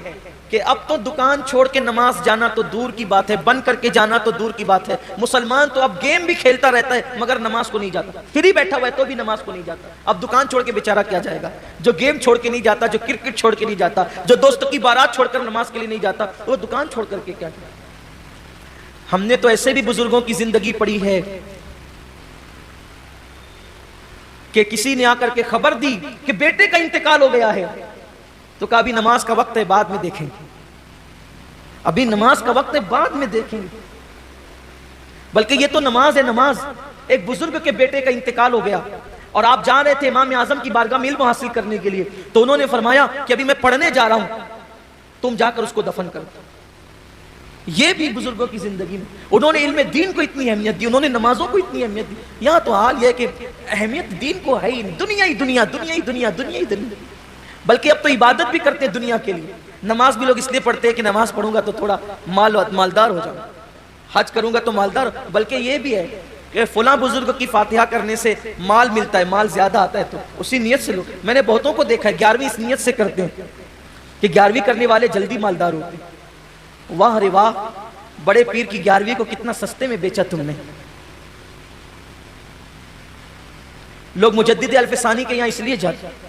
کہ اب تو دکان چھوڑ کے نماز جانا تو دور کی بات ہے، بند کر کے جانا تو دور کی بات ہے، مسلمان تو اب گیم بھی کھیلتا رہتا ہے مگر نماز کو نہیں جاتا، فری بیٹھا ہوا ہے تو بھی نماز کو نہیں جاتا۔ اب دکان چھوڑ کے بیچارہ کیا جائے گا؟ جو گیم چھوڑ کے نہیں جاتا، جو کرکٹ چھوڑ کے نہیں جاتا، جو دوستوں کی بارات چھوڑ کر نماز کے لیے نہیں جاتا، وہ دکان چھوڑ کر کے کیا جائے؟ ہم نے تو ایسے بھی بزرگوں کی زندگی پڑھی ہے کہ کسی نے آ کر کے خبر دی کہ بیٹے کا انتقال ہو گیا ہے، تو کہا ابھی نماز کا وقت ہے، بعد میں دیکھیں گے، ابھی نماز کا وقت ہے، بعد میں دیکھیں گے۔ بلکہ یہ تو نماز ہے، نماز۔ ایک بزرگ کے بیٹے کا انتقال ہو گیا اور آپ جا رہے تھے امام اعظم کی بارگاہ میں علم حاصل کرنے کے لیے، تو انہوں نے فرمایا کہ ابھی میں پڑھنے جا رہا ہوں، تم جا کر اس کو دفن کرو۔ یہ بھی بزرگوں کی زندگی میں انہوں نے علم دین کو اتنی اہمیت دی، انہوں نے نمازوں کو اتنی اہمیت دی۔ یہاں تو حال یہ ہے کہ اہمیت دین کو ہے ہی نہیں، دنیا ہی دنیا، دنیا ہی دنیا، دنیا ہی دنیا۔ بلکہ اب تو عبادت بھی کرتے ہیں دنیا کے لیے، نماز بھی لوگ اس لیے پڑھتے ہیں کہ نماز پڑھوں گا تو تھوڑا مالدار ہو جاؤں، حج کروں گا تو مالدار، بلکہ یہ بھی ہے کہ فلاں بزرگ کی فاتحہ کرنے سے مال ملتا ہے، مال زیادہ آتا ہے، تو اسی نیت سے لوگ، میں نے بہتوں کو دیکھا ہے 11ویں اس نیت سے کرتے ہیں کہ 11ویں کرنے والے جلدی مالدار ہوتے ہیں۔ واہ رے واہ، بڑے پیر کی 11ویں کو کتنا سستے میں بیچا تم نے۔ لوگ مجدد الفسانی کے یہاں اس لیے جاتے ہیں،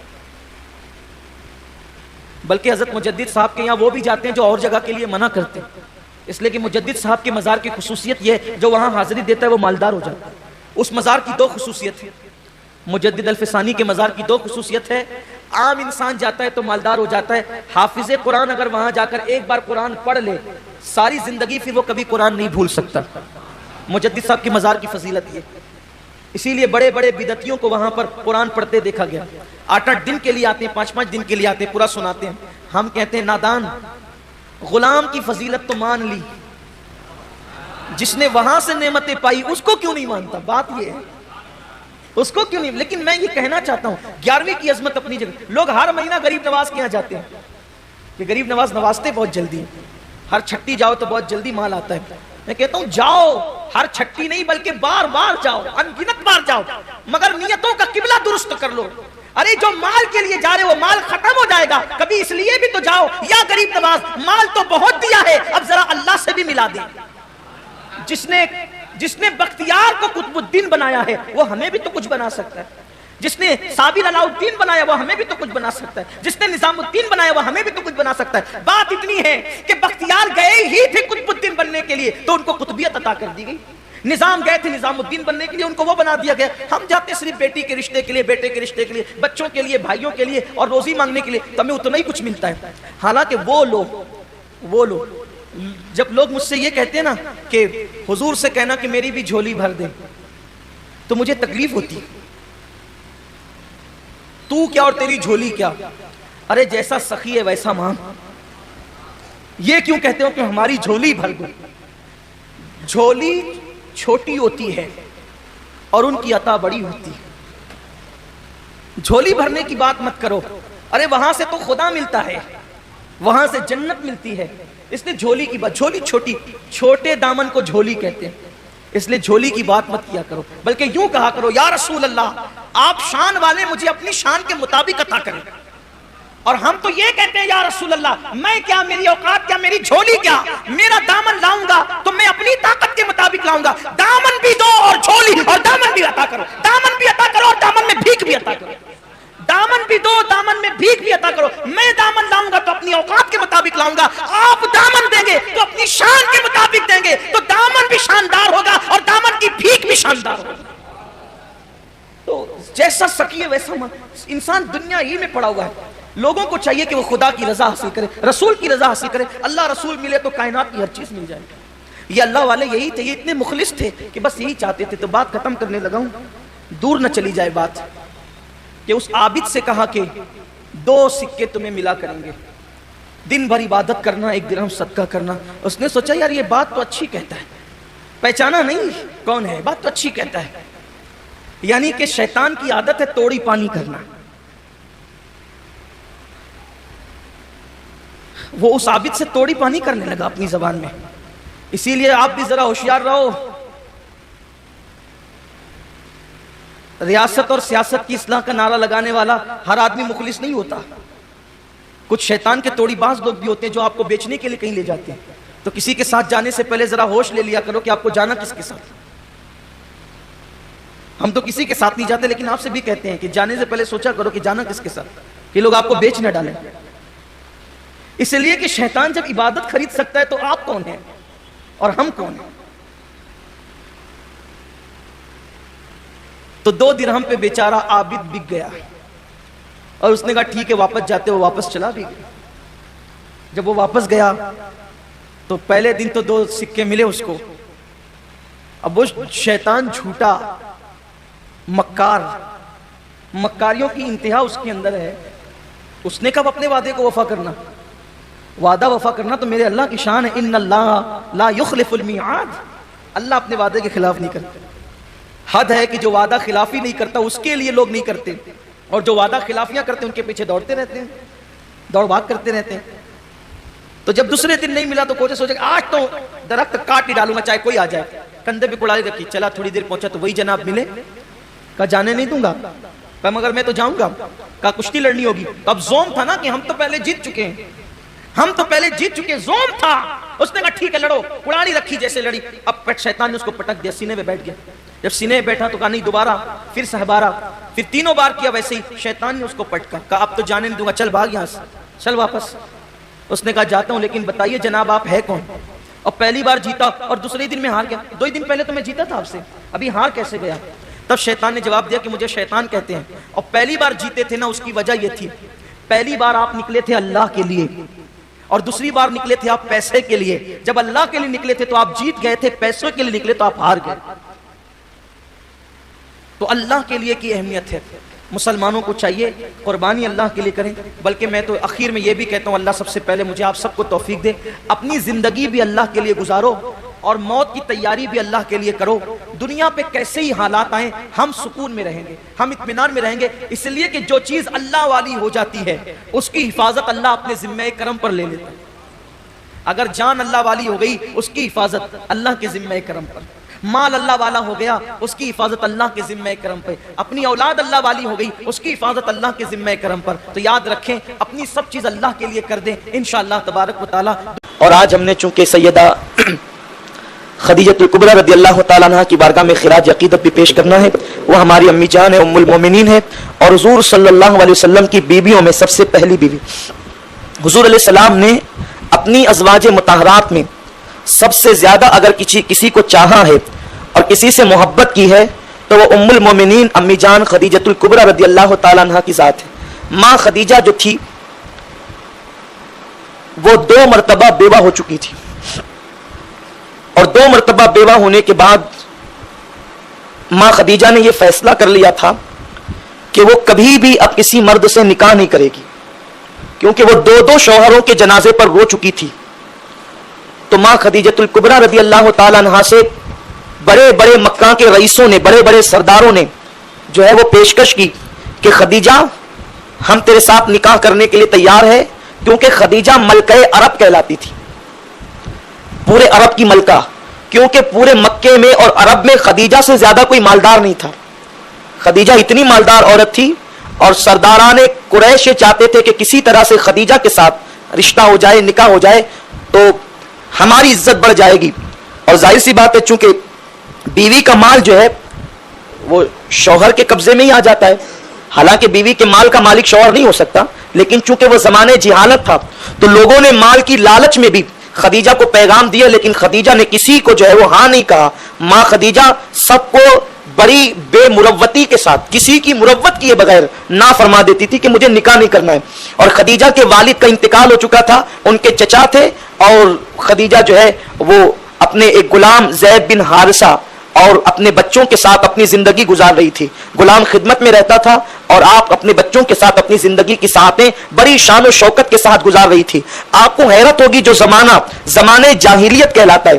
بلکہ حضرت مجدد صاحب کے یہاں وہ بھی جاتے ہیں جو اور جگہ کے لیے منع کرتے ہیں، اس لیے کہ مجدد صاحب کے مزار کی خصوصیت یہ ہے جو وہاں حاضری دیتا ہے وہ مالدار ہو جاتا ہے۔ اس مزار کی دو خصوصیت ہے، مجدد الفسانی کے مزار کی دو خصوصیت ہے، عام انسان جاتا ہے تو مالدار ہو جاتا ہے، حافظ قرآن اگر وہاں جا کر ایک بار قرآن پڑھ لے ساری زندگی پھر وہ کبھی قرآن نہیں بھول سکتا۔ مجدد صاحب کے مزار کی فضیلت یہ، اسی لیے بڑے بڑے بدعتیوں کو وہاں پر قرآن پڑھتے دیکھا گیا، 8-8 دن کے لیے آتے ہیں، 5-5 دن کے لیے آتے ہیں، پورا سناتے ہیں۔ ہم کہتے ہیں نادان، غلام کی فضیلت تو مان لی، جس نے وہاں سے نعمتیں پائی اس کو کیوں نہیں مانتا؟ بات یہ ہے، اس کو کیوں نہیں؟ لیکن میں یہ کہنا چاہتا ہوں 11ویں کی عظمت اپنی جگہ، لوگ ہر مہینہ غریب نواز کے یہاں جاتے ہیں کہ غریب نواز نوازتے بہت جلدی، ہر چھٹی جاؤ تو بہت جلدی مال آتا ہے۔ میں کہتا ہوں جاؤ، ہر چھٹی نہیں بلکہ بار بار جاؤ، انگنت بار جاؤ، مگر نیتوں کا قبلہ درست کر لو۔ ارے جو مال کے لیے جا رہے وہ مال ختم ہو جائے گا، کبھی اس لیے بھی تو جاؤ یا غریب نواز مال تو بہت دیا ہے، اب ذرا اللہ سے بھی ملا دیں۔ جس نے بختیار کو قطب الدین بنایا ہے وہ ہمیں بھی تو کچھ بنا سکتا ہے، جس نے صابر علاء الدین بنایا وہ ہمیں بھی تو کچھ بنا سکتا ہے، جس نے نظام الدین بنایا وہ ہمیں بھی تو کچھ بنا سکتا ہے۔ بات اتنی ہے کہ بختیار گئے ہی تھے قطب الدین بننے کے لیے تو ان کو قطبیت عطا کر دی گئی، نظام گئے تھے نظام الدین بننے کے لیے ان کو وہ بنا دیا گیا۔ ہم جاتے صرف بیٹی کے رشتے کے لیے، بیٹے کے رشتے کے لیے، بچوں کے لیے، بھائیوں کے لیے اور روزی مانگنے کے لیے، تو ہمیں اتنا ہی کچھ ملتا ہے۔ حالانکہ وہ لوگ جب لوگ مجھ سے یہ کہتے ہیں نا کہ حضور سے کہنا کہ میری بھی جھولی بھر دے، تو مجھے تکلیف ہوتی ہے، تو کیا اور تیری جھولی کیا؟ ارے جیسا سخی ہے ویسا مام، یہ کیوں کہتے ہو کہ ہماری جھولی بھر دو؟ جھولی چھوٹی ہوتی ہے اور ان کی عطا بڑی ہوتی ہے۔ جھولی بھرنے کی بات مت کرو، ارے وہاں سے تو خدا ملتا ہے، وہاں سے جنت ملتی ہے، اس لیے جھولی کی بات، جھولی چھوٹے دامن کو جھولی کہتے ہیں، اس لیے جھولی کی بات مت کیا کرو، بلکہ یوں کہا کرو یا رسول اللہ آپ شان والے مجھے اپنی شان کے مطابق عطا کریں۔ اور ہم تو یہ کہتے ہیں یا رسول اللہ میں کیا، میری اوقات کیا، میری جھولی کیا، میرا دامن لاؤں گا تو میں اپنی طاقت کے مطابق لاؤں گا، دامن بھی دو اور جھولی اور دامن بھی عطا کرو، دامن بھی عطا کرو اور دامن میں بھیک بھی عطا کرو، دامن بھی دو دامن میں بھیک بھی عطا کرو۔ میں دامن لاؤں گا تو اپنی اوقات کے مطابق لاؤں گا، آپ دامن دیں گے تو اپنی شان کے مطابق دیں گے، تو دامن بھی شاندار ہوگا اور دامن کی بھیک بھی شاندار ہوگا۔ تو جیسا سکیے ویسا انسان دنیا ہی میں پڑا ہوا ہے، لوگوں کو چاہیے کہ وہ خدا کی رضا حاصل کرے، رسول کی رضا حاصل کرے، اللہ رسول ملے تو کائنات کی ہر چیز مل جائے گی۔ یہ اللہ والے یہی تھے، یہ اتنے مخلص تھے کہ بس یہی چاہتے تھے۔ تو بات ختم کرنے لگا ہوں، دور نہ چلی جائے بات، کہ اس عابد سے کہا کہ 2 سکے تمہیں ملا کریں گے، دن بھر عبادت کرنا، 1 درہم صدقہ کرنا۔ اس نے سوچا یار یہ بات تو اچھی کہتا ہے، پہچانا نہیں کون ہے، بات تو اچھی کہتا ہے، یعنی کہ شیطان کی عادت ہے توڑی پانی کرنا۔ وہ اس عابد سے توڑی پانی کرنے لگا اپنی زبان میں۔ اسی لیے آپ بھی ذرا ہوشیار رہو، ریاست اور سیاست کی اصلاح کا نعرہ لگانے والا ہر آدمی مخلص نہیں ہوتا، کچھ شیطان کے توڑی باز لوگ بھی ہوتے ہیں جو آپ کو بیچنے کے لیے کہیں لے جاتے ہیں. تو کسی کے ساتھ جانے سے پہلے ذرا ہوش لے لیا کرو کہ آپ کو جانا کس کے ساتھ. ہم تو کسی کے ساتھ نہیں جاتے، لیکن آپ سے بھی کہتے ہیں کہ جانے سے پہلے سوچا کرو کہ جانا کس کے ساتھ، کہ لوگ آپ کو بیچ نہ ڈالیں. اس لیے کہ شیطان جب عبادت خرید سکتا ہے تو آپ کون ہیں اور ہم کون ہیں. تو 2 درہم پہ بیچارہ عابد بک گیا اور اس نے کہا ٹھیک ہے واپس جاتے. وہ واپس چلا بھی گیا. جب وہ واپس گیا تو پہلے دن تو 2 سکے ملے اس کو. اب وہ شیطان جھوٹا مکار، مکاریوں کی انتہا اس کے اندر ہے. اس نے کب اپنے وعدے کو وفا کرنا؟ وعدہ وفا کرنا تو میرے اللہ کی شان ہے. ان اللہ لا یخلف المیعاد. اللہ اپنے وعدے کے خلاف نہیں کرتا. حد ہے کہ جو وعدہ خلافی نہیں کرتا اس کے لیے لوگ نہیں کرتے، اور جو وعدہ خلافیاں کرتے ان کے پیچھے دوڑتے رہتے ہیں، دوڑ بھاگ کرتے رہتے ہیں. تو جب دوسرے دن نہیں ملا تو کوچے سوچے آج تو درخت کاٹ ہی ڈالوں گا چاہے کوئی آ جائے. کندھے پہ کڑائی رکھی، چلا تھوڑی دیر پہنچا تو وہی جناب ملے. کہا جانے نہیں دوں گا. کہا مگر میں تو جاؤں گا. کہا کشتی لڑنی ہوگی. تو اب زوم تھا نا کہ ہم تو پہلے جیت چکے ہیں، ہم تو پہلے جیت چکے. زوم تھا. اس نے کہا ٹھیک ہے لڑو. کڑاڑی رکھی جیسے لڑی. اب شیطان نے اس کو پٹک دیا، سینے پہ بیٹھ گیا. جب سینے پہ بیٹھا تو کہا نہیں دوبارہ. پھر سہبارہ، پھر 3 بار کیا ویسے ہی. شیطان نے اس کو پٹکا. کہا اب تو جانے نہیں دوں گا، چل بھاگ یہاں سے، چل واپس. اس نے کہا جاتا ہوں لیکن بتائیے جناب آپ ہے کون؟ اور پہلی بار جیتا اور دوسرے دن میں ہار گیا. 2 دن پہلے تو میں جیتا تھا آپ سے، ابھی ہار کیسے گیا؟ تب شیطان نے جواب دیا کہ مجھے شیطان کہتے ہیں، اور پہلی بار جیتے تھے نا اس کی وجہ یہ تھی، پہلی بار آپ نکلے تھے اللہ کے لیے اور دوسری بار نکلے تھے آپ پیسے کے لیے. جب اللہ کے لیے نکلے تھے تو آپ جیت گئے تھے، پیسوں کے لیے نکلے تو آپ ہار گئے. تو اللہ کے لیے کی اہمیت ہے. مسلمانوں کو چاہیے قربانی اللہ کے لیے کریں. بلکہ میں تو اخیر میں یہ بھی کہتا ہوں اللہ سب سے پہلے مجھے آپ سب کو توفیق دے. اپنی زندگی بھی اللہ کے لیے گزارو اور موت کی تیاری بھی اللہ کے لیے کرو. دنیا پہ کیسے ہی حالات آئیں ہم سکون میں رہیں گے، ہم اطمینان میں رہیں گے. اس لیے کہ جو چیز اللہ والی ہو جاتی ہے اس کی حفاظت اللہ اپنے ذمہ کرم پر لے لیتا ہے. اگر جان اللہ والی ہو گئی اس کی حفاظت اللہ کے ذمہ کرم پر. مال اللہ والا ہو گیا اس کی حفاظت اللہ کے ذمہ کرم پر. اپنی اولاد اللہ والی ہو گئی اس کی حفاظت اللہ کے ذمہ کرم پر. تو یاد رکھیں اپنی سب چیز اللہ کے لیے کر دیں انشاءاللہ تبارک و تعالی. اور آج ہم نے چونکہ سیدہ خدیجۃ الکبریٰ رضی اللہ تعالیٰ عنہ کی بارگاہ میں خراج عقیدت بھی پیش کرنا ہے. وہ ہماری امی جان ہے، ام المومنین ہے، اور حضور صلی اللہ علیہ وسلم کی بیویوں میں سب سے پہلی بیوی. حضور علیہ السلام نے اپنی ازواج مطہرات میں سب سے زیادہ اگر کسی کو چاہا ہے اور کسی سے محبت کی ہے تو وہ ام المومنین امی جان خدیجۃ الکبریٰ رضی اللہ تعالیٰ عنہ کی ذات ہے. ماں خدیجہ جو تھی وہ 2 مرتبہ بیوہ ہو چکی تھی، اور 2 مرتبہ بیوہ ہونے کے بعد ماں خدیجہ نے یہ فیصلہ کر لیا تھا کہ وہ کبھی بھی اب کسی مرد سے نکاح نہیں کرے گی، کیونکہ وہ 2 شوہروں کے جنازے پر رو چکی تھی. تو ماں خدیجۃ الکبریٰ رضی اللہ تعالیٰ عنہ سے بڑے بڑے مکہ کے رئیسوں نے، بڑے بڑے سرداروں نے جو ہے وہ پیشکش کی کہ خدیجہ ہم تیرے ساتھ نکاح کرنے کے لیے تیار ہے. کیونکہ خدیجہ ملکہ عرب کہلاتی تھی، پورے عرب کی ملکہ، کیونکہ پورے مکے میں اور عرب میں خدیجہ سے زیادہ کوئی مالدار نہیں تھا. خدیجہ اتنی مالدار عورت تھی اور سرداران قریش چاہتے تھے کہ کسی طرح سے خدیجہ کے ساتھ رشتہ ہو جائے، نکاح ہو جائے تو ہماری عزت بڑھ جائے گی. اور ظاہر سی بات ہے چونکہ بیوی کا مال جو ہے وہ شوہر کے قبضے میں ہی آ جاتا ہے. حالانکہ بیوی کے مال کا مالک شوہر نہیں ہو سکتا، لیکن چونکہ وہ زمانے جہالت تھا تو لوگوں نے مال کی لالچ میں بھی خدیجہ کو پیغام دیا، لیکن خدیجہ نے کسی کو جو ہے وہ ہاں نہیں کہا. ماں خدیجہ سب کو بڑی بے مروتی کے ساتھ کسی کی مروت کیے بغیر نہ فرما دیتی تھی کہ مجھے نکاح نہیں کرنا ہے. اور خدیجہ کے والد کا انتقال ہو چکا تھا، ان کے چچا تھے، اور خدیجہ جو ہے وہ اپنے ایک غلام زید بن حارثہ اور اپنے بچوں کے ساتھ اپنی زندگی گزار رہی تھی. غلام خدمت میں رہتا تھا اور آپ اپنے بچوں کے ساتھ اپنی زندگی کی ساعتیں بڑی شان و شوکت کے ساتھ گزار رہی تھی. آپ کو حیرت ہوگی جو زمانہ جاہلیت کہلاتا ہے،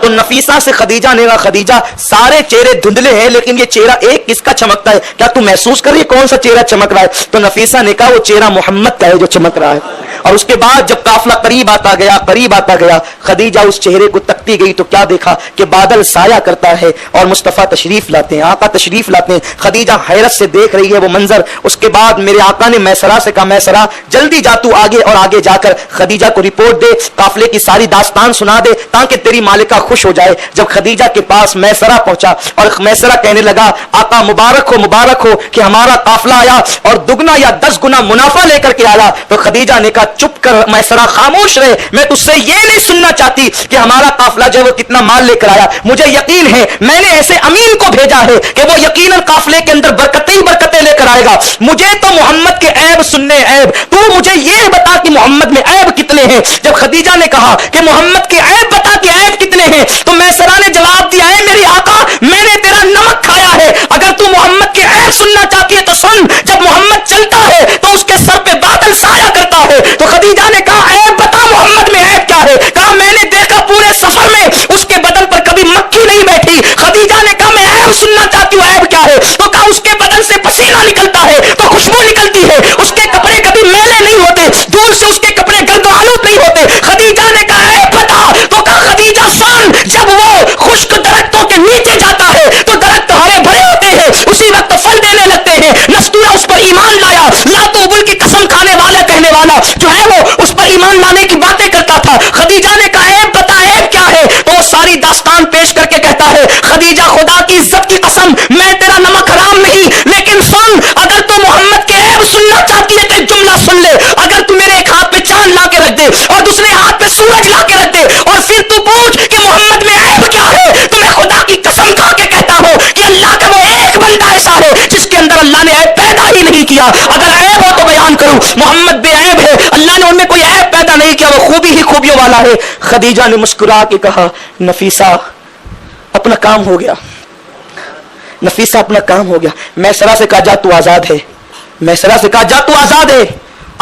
تو نفیسہ سے خدیجہ نے کہا خدیجہ سارے چہرے دھندلے ہیں لیکن یہ چہرہ ایک کس کا چمکتا ہے, کیا تم محسوس کر رہی ہے کون سا چہرہ چمک رہا ہے؟ تو نفیسہ نے کہا وہ چہرہ محمد کا ہے جو چمک رہا ہے. اور اس کے بعد جب قافلہ قریب آتا گیا خدیجہ اس چہرے کو تکتی گئی تو کیا دیکھا کہ بادل سایہ کرتا ہے اور مصطفیٰ تشریف لاتے ہیں, آقا تشریف لاتے ہیں. خدیجہ حیرت سے دیکھ رہی ہے وہ منظر. اس کے بعد میرے آقا نے میسرہ سے کہا میسرہ جلدی جا تو آگے, اور آگے جا کر خدیجہ کو رپورٹ دے, قافلے کی ساری داستان سنا دے تاکہ تیری مالکہ خوش ہو جائے. جب خدیجہ کے پاس میسرہ پہنچا اور میسرہ کہنے لگا آقا مبارک ہو کہ ہمارا قافلہ آیا اور دگنا یا 10 گنا منافع لے کر کے آیا. تو خدیجہ نے کہا چپ کر میسرہ, خاموش رہے, میں تجھ سے یہ نہیں سننا چاہتی کہ ہمارا قافلہ جو ہے وہ کتنا مال لے کر آیا. مجھے یقین ہے میں نے ایسے امین کو بھیجا ہے کہ وہ یقیناً قافلے کے اندر برکتیں ہی برکتیں لے کر آئے گا. مجھے تو محمد کے عیب سننے عیب, تو مجھے یہ بتا کہ محمد میں عیب کتنے ہیں. جب خدیجہ نے کہا کہ محمد کے عیب بتا کہ عیب کتنے ہیں تو میسرہ نے جواب دیا ہے میری آقا میں نے تیرا نمک کھایا ہے, اگر تو محمد کے عیب سننا چاہتی ہے تو سن. جب محمد چلتا ہے تو اس کے سر پہ بادل سایہ کرتا ہے. تو خدیجہ نے کہا عیب بتا محمد میں عیب کیا ہے. کہا میں نے دیکھا پورے سفر میں اس کے بدن پر کبھی مکھی نہیں بیٹھی. خدیجہ نے کہا میں عیب سننا چاہتی ہوں عیب کیا ہے. تو کہا اس کے بدن سے پسینہ نکلتا ہے تو خوشبو نکلتی ہے, اس کے کپڑے کبھی میلے نہیں ہوتے, دور سے اس کے کپڑے گرد و آلود نہیں ہوتے. خدیجہ نے کہا عیب بتا. تو کہا خدیجہ سن, جب وہ خشک درختوں کے نیچے جاتا ہے تو درخت ہرے بھرے ہوتے ہیں, اسی وقت پھل دینے لگتے ہیں. نستورہ اس پر ایمان لایا, لا توبل کی قسم کھانے والا کہنے والا جو ہے وہ اس پر ایمان لانے کی باتیں کرتا تھا. خدیجہ نے کہا عیب بتا عیب کیا ہے. تو وہ ساری داستان پیش کر کے کہتا ہے خدیجہ خدا کی عزت کی قسم میں تیرا نمک حرام نہیں, لیکن سن اگر تو محمد کے عیب سننا چاہتی ہے تو ایک جملہ سن لے. اگر تو میرے ایک ہاتھ پہ چاند لا کے رکھ دے اور دوسرے ہاتھ پہ سورج لا کے رکھ دے اور پھر تو پوچھ کہ محمد میں عیب کیا ہے, تو میں خدا کی قسم کھا کے کہتا ہوں کہ اللہ کا وہ ایک بندہ ایسا ہے جس کے اندر اللہ نے عیب پیدا ہی نہیں کیا. اگر عیب ہو تو بیان کروں, محمد بے عیب ہے, اللہ نے ان میں کوئی عیب پیدا نہیں کیا, وہ خوبی ہی خوبیوں والا ہے. خدیجہ نے مسکرا کے کہا نفیسہ اپنا کام ہو گیا, نفیسہ اپنا کام ہو گیا. میسرہ سے کہا جا تو آزاد ہے, میسرہ سے کہا جا تو آزاد ہے,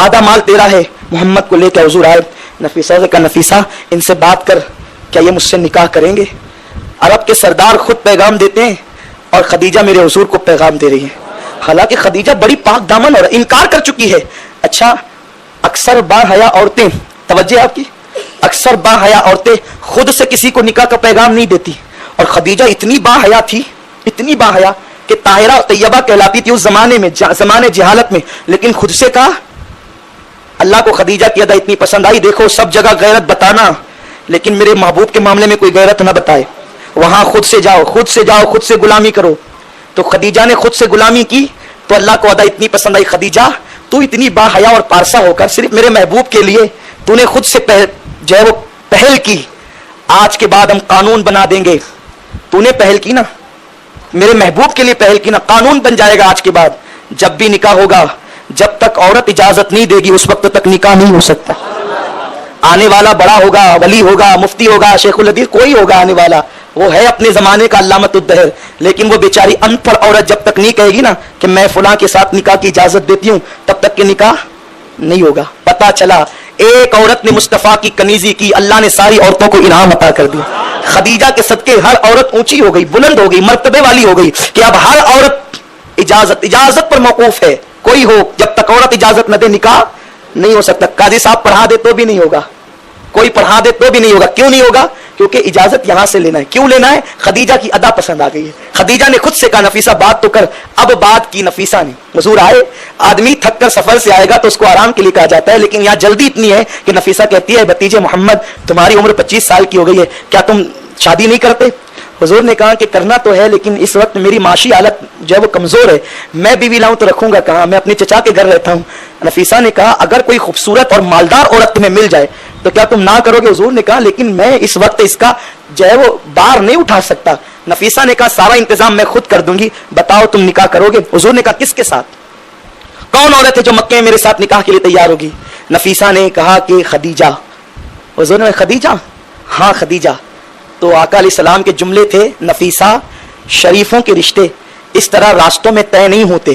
آدھا مال تیرا ہے. محمد کو لے کے حضور آئے. نفیسہ سے کہا نفیسہ ان سے بات کر, کیا یہ مجھ سے نکاح کریں گے؟ عرب کے سردار خود پیغام دیتے ہیں اور خدیجہ میرے حضور کو پیغام دے رہی ہے. حالانکہ خدیجہ بڑی پاک دامن اور انکار کر چکی ہے. اچھا اکثر با حیا عورتیں, توجہ آپ کی, اکثر با حیا عورتیں خود سے کسی کو نکاح کا پیغام نہیں دیتی, اور خدیجہ اتنی با حیا تھی, اتنی با حیا کہ طاہرہ طیبہ کہلاتی تھی اس زمانے میں, زمانے جہالت میں. لیکن خود سے کہا, اللہ کو خدیجہ کی ادا اتنی پسند آئی. دیکھو سب جگہ غیرت بتانا, لیکن میرے محبوب کے معاملے میں کوئی غیرت نہ بتائے. وہاں خود سے جاؤ, خود سے جاؤ, خود سے غلامی کرو. تو خدیجہ نے خود سے غلامی کی تو اللہ کو ادا اتنی پسند آئی. خدیجہ تو اتنی با حیا اور پارسا ہو کر صرف میرے محبوب کے لیے تو نے خود سے جو ہے وہ پہل کی, آج کے بعد ہم قانون بنا دیں گے. تو نے پہل کی نا, میرے محبوب کے لیے پہل کی نا, قانون بن جائے گا آج کے بعد جب بھی نکاح ہوگا, جب تک عورت اجازت نہیں دے گی اس وقت تک نکاح نہیں ہو سکتا. آنے والا بڑا ہوگا, ولی ہوگا, مفتی ہوگا, شیخ الحدیث کوئی ہوگا آنے والا, وہ ہے اپنے زمانے کا علامت الدہر, لیکن وہ بیچاری ان پڑھ عورت جب تک نہیں کہے گی نا کہ میں فلاں کے ساتھ نکاح کی اجازت دیتی ہوں تب تک کہ نکاح نہیں ہوگا. پتا چلا ایک عورت نے مصطفیٰ کی کنیزی کی, اللہ نے ساری عورتوں کو انعام عطا کر دیا. خدیجہ کے صدقے ہر عورت اونچی ہو گئی, بلند ہو گئی, مرتبے والی ہو گئی کہ اب ہر عورت اجازت پر موقوف ہے. کوئی ہو جب تک عورت اجازت نہ دے نکاح نہیں ہو سکتا. قاضی صاحب پڑھا دے تو بھی نہیں ہوگا, کوئی پڑھا دے تو بھی نہیں ہوگا. کیوں نہیں ہوگا؟ کیونکہ اجازت یہاں سے لینا ہے. کیوں لینا ہے؟ خدیجہ کی ادا پسند آ گئی ہے. خدیجہ نے خود سے کہا نفیسہ بات تو کر. اب بات کی نفیسہ نے. حضور آئے, آدمی تھک کر سفر سے آئے گا تو اس کو آرام کے لیے کہا جاتا ہے, لیکن یہاں جلدی اتنی ہے کہ نفیسہ کہتی ہے بھتیجے محمد تمہاری عمر 25 سال کی ہو گئی ہے, کیا تم شادی نہیں کرتے؟ حضور نے کہا کہ کرنا تو ہے لیکن اس وقت میری معاشی حالت جو ہے وہ کمزور ہے, میں بیوی لاؤں تو رکھوں گا کہاں, میں اپنے چچا کے گھر رہتا ہوں. نفیسہ نے کہا اگر کوئی خوبصورت اور مالدار عورت تمہیں مل جائے تو کیا تم نہ کرو گے؟ حضور نے کہا لیکن میں اس وقت اس کا جو ہے وہ بار نہیں اٹھا سکتا. نفیسہ نے کہا سارا انتظام میں خود کر دوں گی, بتاؤ تم نکاح کرو گے؟ حضور نے کہا کس کے ساتھ, کون عورت ہے جو مکے میں میرے ساتھ نکاح کے لیے تیار ہوگی؟ نفیسہ نے کہا کہ خدیجہ. حضور نے خدیجہ؟ ہاں خدیجہ. تو آقا علیہ السلام کے جملے تھے نفیسہ شریفوں کے رشتے اس طرح راستوں میں طے نہیں ہوتے,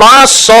500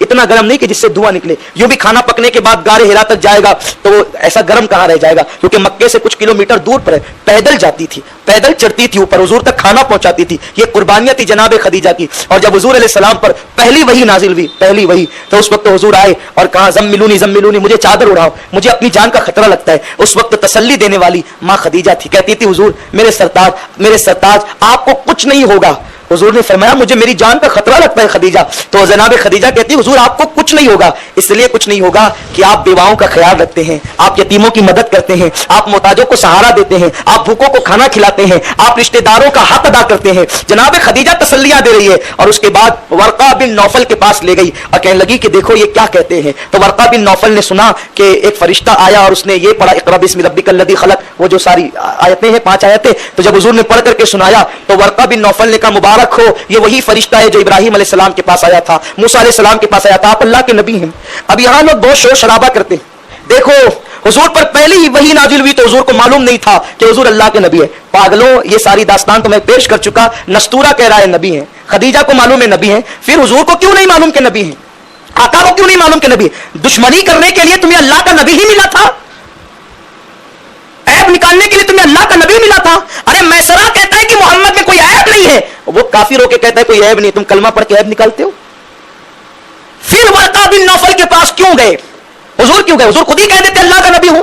اتنا گرم نہیں کہ جس سے دھواں نکلے. یوں بھی کھانا پکنے کے بعد غار ہرا تک جائے گا تو وہ ایسا گرم کہاں رہ جائے گا, کیونکہ مکے سے کچھ کلومیٹر دور پر ہے. پیدل جاتی تھی, پیدل چڑھتی تھی اوپر, حضور تک کھانا پہنچاتی تھی. یہ قربانیاں تھی جناب خدیجہ کی. اور جب حضور علیہ السلام پر پہلی وحی نازل ہوئی, پہلی وحی, تو اس وقت حضور آئے اور کہا زملونی زملونی, مجھے چادر اڑاؤ, مجھے اپنی جان کا خطرہ لگتا ہے. اس وقت تسلی دینے والی ماں خدیجہ تھی. کہتی تھی حضور میرے سرتاج آپ کو کچھ نہیں ہوگا. حضور نے فرمایا مجھے میری جان کا خطرہ لگتا ہے خدیجہ. تو جناب خدیجہ کہتی حضور آپ کو کچھ نہیں ہوگا. اس لیے کچھ نہیں ہوگا کہ آپ بیواؤں کا خیال رکھتے ہیں, آپ یتیموں کی مدد کرتے ہیں, آپ محتاجوں کو سہارا دیتے ہیں, آپ بھوکوں کو کھانا کھلاتے ہیں, آپ رشتہ داروں کا حق ادا کرتے ہیں. جناب خدیجہ تسلیاں دے رہی ہے. اور اس کے بعد ورقہ بن نوفل کے پاس لے گئی اور کہنے لگی کہ دیکھو یہ کیا کہتے ہیں. تو ورقہ بن نوفل نے سنا کہ ایک فرشتہ آیا اور اس نے یہ پڑھا اقرا بسم ربک الذی خلق, وہ جو ساری آیتیں ہیں 5 آیتیں. تو جب حضور نے پڑھ کر کے سنایا تو ورقہ بن نوفل نے کہا مبارک ہو, یہ وہی فرشتہ ہے جو ابراہیم علیہ السلام کے پاس آیا تھا, موسیٰ علیہ السلام کے پاس آیا تھا, آپ اللہ کے نبی ہیں. اب یہاں لوگ بہت شور شرابہ کرتے ہیں. دیکھو حضور پر پہلی ہی وحی نازل ہوئی تو حضور کو معلوم نہیں تھا کہ حضور اللہ کے نبی ہے. پاگلوں, یہ ساری داستان تو میں پیش کر چکا. نستورہ کہہ رہا ہے نبی ہیں, خدیجہ کو معلوم ہے نبی ہیں, پھر حضور کو کیوں نہیں معلوم کہ نبی ہیں, آقا کو کیوں نہیں معلوم کہ نبی ہے؟ دشمنی کرنے کے لیے تمہیں اللہ کا نبی ہی ملا تھا, عیب نکالنے کے لیے تمہیں اللہ کا نبی ملا تھا. ارے میسرہ کہتا ہے کہ محمد میں کوئی عیب نہیں ہے, وہ کافر ہو کے کہتا ہے کوئی عیب نہیں, تم کلمہ پڑھ کے عیب نکالتے ہو. پھر ورقہ بن نوفل کے پاس کیوں گئے, حضور کیوں گئے؟ حضور خود ہی کہہ دیتے اللہ کا نبی ہوں.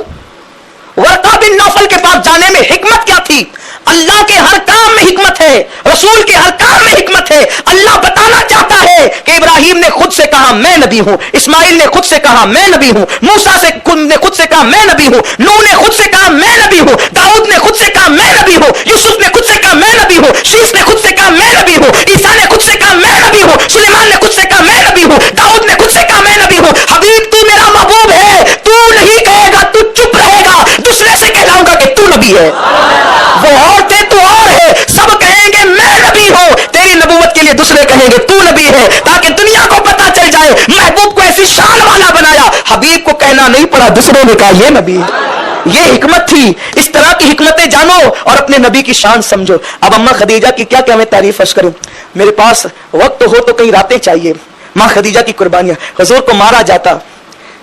ورقہ بن نوفل کے پاس جانے میں حکمت کیا تھی؟ اللہ کے ہر کام میں حکمت ہے, رسول کے ہر کام میں حکمت ہے. اللہ بتانا چاہتا ہے کہ ابراہیم نے خود سے کہا میں نبی ہوں, اسماعیل نے خود سے کہا میں نبی ہوں, موسیٰ نے خود سے کہا میں نبی ہوں, نوح نے خود سے کہا میں نبی ہوں, داؤد نے خود سے کہا میں نبی ہوں, یوسف نے خود سے کہا میں نبی ہوں, شیس نے خود سے کہا میں نبی ہوں, عیسیٰ نے خود سے کہا میں نبی ہوں, سلیمان نے خود سے کہا میں نبی ہوں, داؤد نے خود سے کہا میں نبی ہوں. حبیب تو میرا محبوب ہے, تو نہیں کہے گا تو چپ رہے گا, دوسرے سے کہلاؤں گا کہ تو نبی ہے. وہ اور تھے تو اور ہے, سب کہیں گے میں نبی ہوں, تیری نبوت کے لیے دوسرے کہیں گے تو نبی ہے, تاکہ دنیا کو پتا چل جائے محبوب کو ایسی شان والا بنایا. حبیب کو کہنا نہیں پڑا, دوسروں نے کہا یہ نبی ہے. یہ حکمت تھی. اس طرح کی حکمتیں جانو اور اپنے نبی کی شان سمجھو. اب اماں خدیجہ کی کیا میں تعریف عرض کروں, میرے پاس وقت ہو تو کئی راتیں چاہیے. ماں خدیجہ کی قربانیاں, حضور کو مارا جاتا,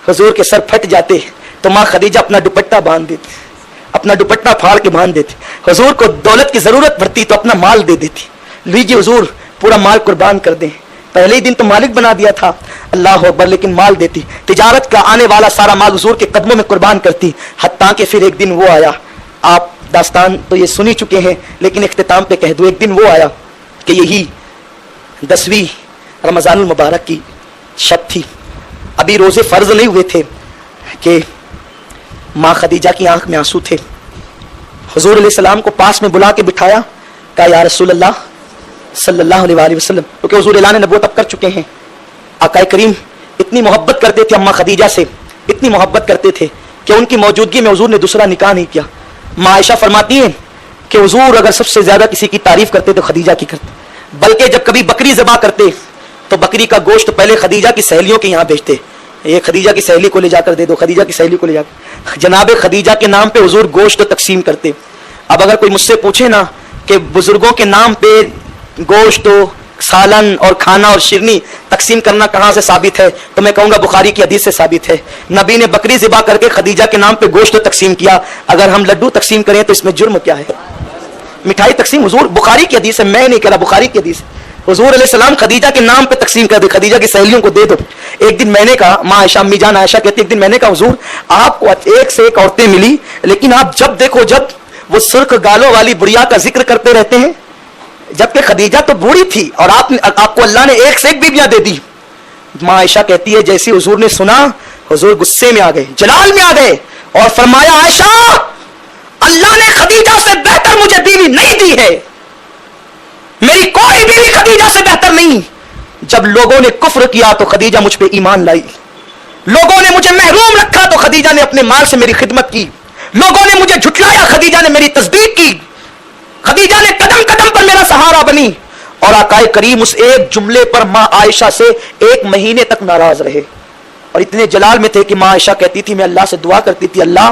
حضور کے سر پھٹ جاتے تو ماں خدیجہ اپنا دوپٹہ باندھ دیتی, اپنا دوپٹہ پھاڑ کے باندھ دیتی. حضور کو دولت کی ضرورت پڑتی تو اپنا مال دے دیتی, لیجیے حضور پورا مال قربان کر دیں. پہلے ہی دن تو مالک بنا دیا تھا, اللہ اکبر, لیکن مال دیتی. تجارت کا آنے والا سارا مال حضور کے قدموں میں قربان کرتی. حتیٰ کہ پھر ایک دن وہ آیا, آپ داستان تو یہ سنی چکے ہیں لیکن اختتام پہ کہہ دوں, ایک دن وہ آیا کہ یہی 10ویں رمضان المبارک کی شب تھی. ابھی روزے فرض نہیں ہوئے تھے کہ ماں خدیجہ کی آنکھ میں آنسو تھے. حضور علیہ السلام کو پاس میں بلا کے بٹھایا, کہا یا رسول اللہ صلی اللہ علیہ وآلہ وسلم, کیونکہ حضور اعلان نبوت اب کر چکے ہیں. آقا کریم اتنی محبت کرتے تھے اماں خدیجہ سے, اتنی محبت کرتے تھے کہ ان کی موجودگی میں حضور نے دوسرا نکاح نہیں کیا. ماں عائشہ فرماتی ہیں کہ حضور اگر سب سے زیادہ کسی کی تعریف کرتے تو خدیجہ کی کرتے, بلکہ جب کبھی بکری ذبح کرتے تو بکری کا گوشت پہلے خدیجہ کی سہیلیوں کے یہاں بھیجتے, یہ خدیجہ کی سہیلی کو لے جا کر دے دو, خدیجہ کی سہیلی کو لے جا کر. جناب خدیجہ کے نام پہ حضور گوشت تقسیم کرتے. اب اگر کوئی مجھ سے پوچھے نا کہ بزرگوں کے نام پہ گوشت سالن اور کھانا اور شیرنی تقسیم کرنا کہاں سے ثابت ہے, تو میں کہوں گا بخاری کی حدیث سے ثابت ہے. نبی نے بکری ذبح کر کے خدیجہ کے نام پہ گوشت تقسیم کیا. اگر ہم لڈو تقسیم کریں تو اس میں جرم کیا ہے؟ مٹھائی تقسیم, حضور بخاری کی حدیث ہے, میں نہیں کہہ رہا, بخاری کی حدیث. حضور علیہ السلام خدیجہ کے نام پہ تقسیم کر دے, خدیجہ کی سہیلیوں کو دے دو. ایک دن میں نے کہا, ماں عائشہ امی جان عائشہ کہتی, ایک دن میں نے کہا حضور آپ کو ایک سے ایک عورتیں ملی, لیکن آپ جب دیکھو جب وہ سرخ گالوں والی بڑھیا کا ذکر کرتے رہتے ہیں, جبکہ خدیجہ تو بوڑھی تھی اور آپ کو اللہ نے ایک سے ایک بیویاں دے دی. ماں عائشہ کہتی ہے جیسے حضور نے سنا, حضور غصے میں آ گئے, جلال میں آ گئے اور فرمایا عائشہ اللہ نے خدیجہ سے بہتر مجھے بیوی نہیں دی ہے, میری کوئی بیوی خدیجہ سے بہتر نہیں. جب لوگوں نے کفر کیا تو خدیجہ مجھ پہ ایمان لائی, لوگوں نے مجھے محروم رکھا تو خدیجہ نے اپنے مال سے میری خدمت کی, لوگوں نے مجھے جھٹلایا خدیجہ نے میری تصدیق کی, خدیجہ نے قدم قدم پر میرا سہارا بنی. اور آقا کریم اس ایک جملے پر ماں عائشہ سے 1 مہینے تک ناراض رہے, اور اتنے جلال میں تھے کہ ماں عائشہ کہتی تھی میں اللہ سے دعا کرتی تھی, اللہ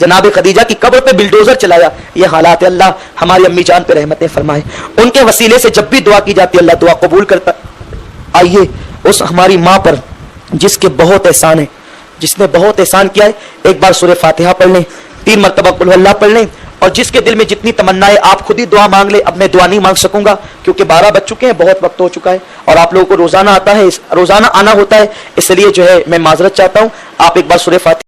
جناب خدیجہ کی قبر پہ بلڈوزر چلایا. یہ حالات ہے. اللہ ہماری امی جان پہ رحمتیں فرمائے. ان کے وسیلے سے جب بھی دعا کی جاتی ہے اللہ دعا قبول کرتا. آئیے اس ہماری ماں پر جس کے بہت احسان ہے, جس نے بہت احسان کیا ہے, ایک بار سورہ فاتحہ پڑھ لیں, 3 مرتبہ قل اللہ پڑھ لیں, اور جس کے دل میں جتنی تمنا ہے آپ خود ہی دعا مانگ لیں. اب میں دعا نہیں مانگ سکوں گا کیونکہ 12 بج چکے ہیں, بہت وقت ہو چکا ہے, اور آپ لوگوں کو روزانہ آنا ہوتا ہے, اس لیے جو ہے میں معذرت چاہتا ہوں. آپ ایک بار سورہ فاتحہ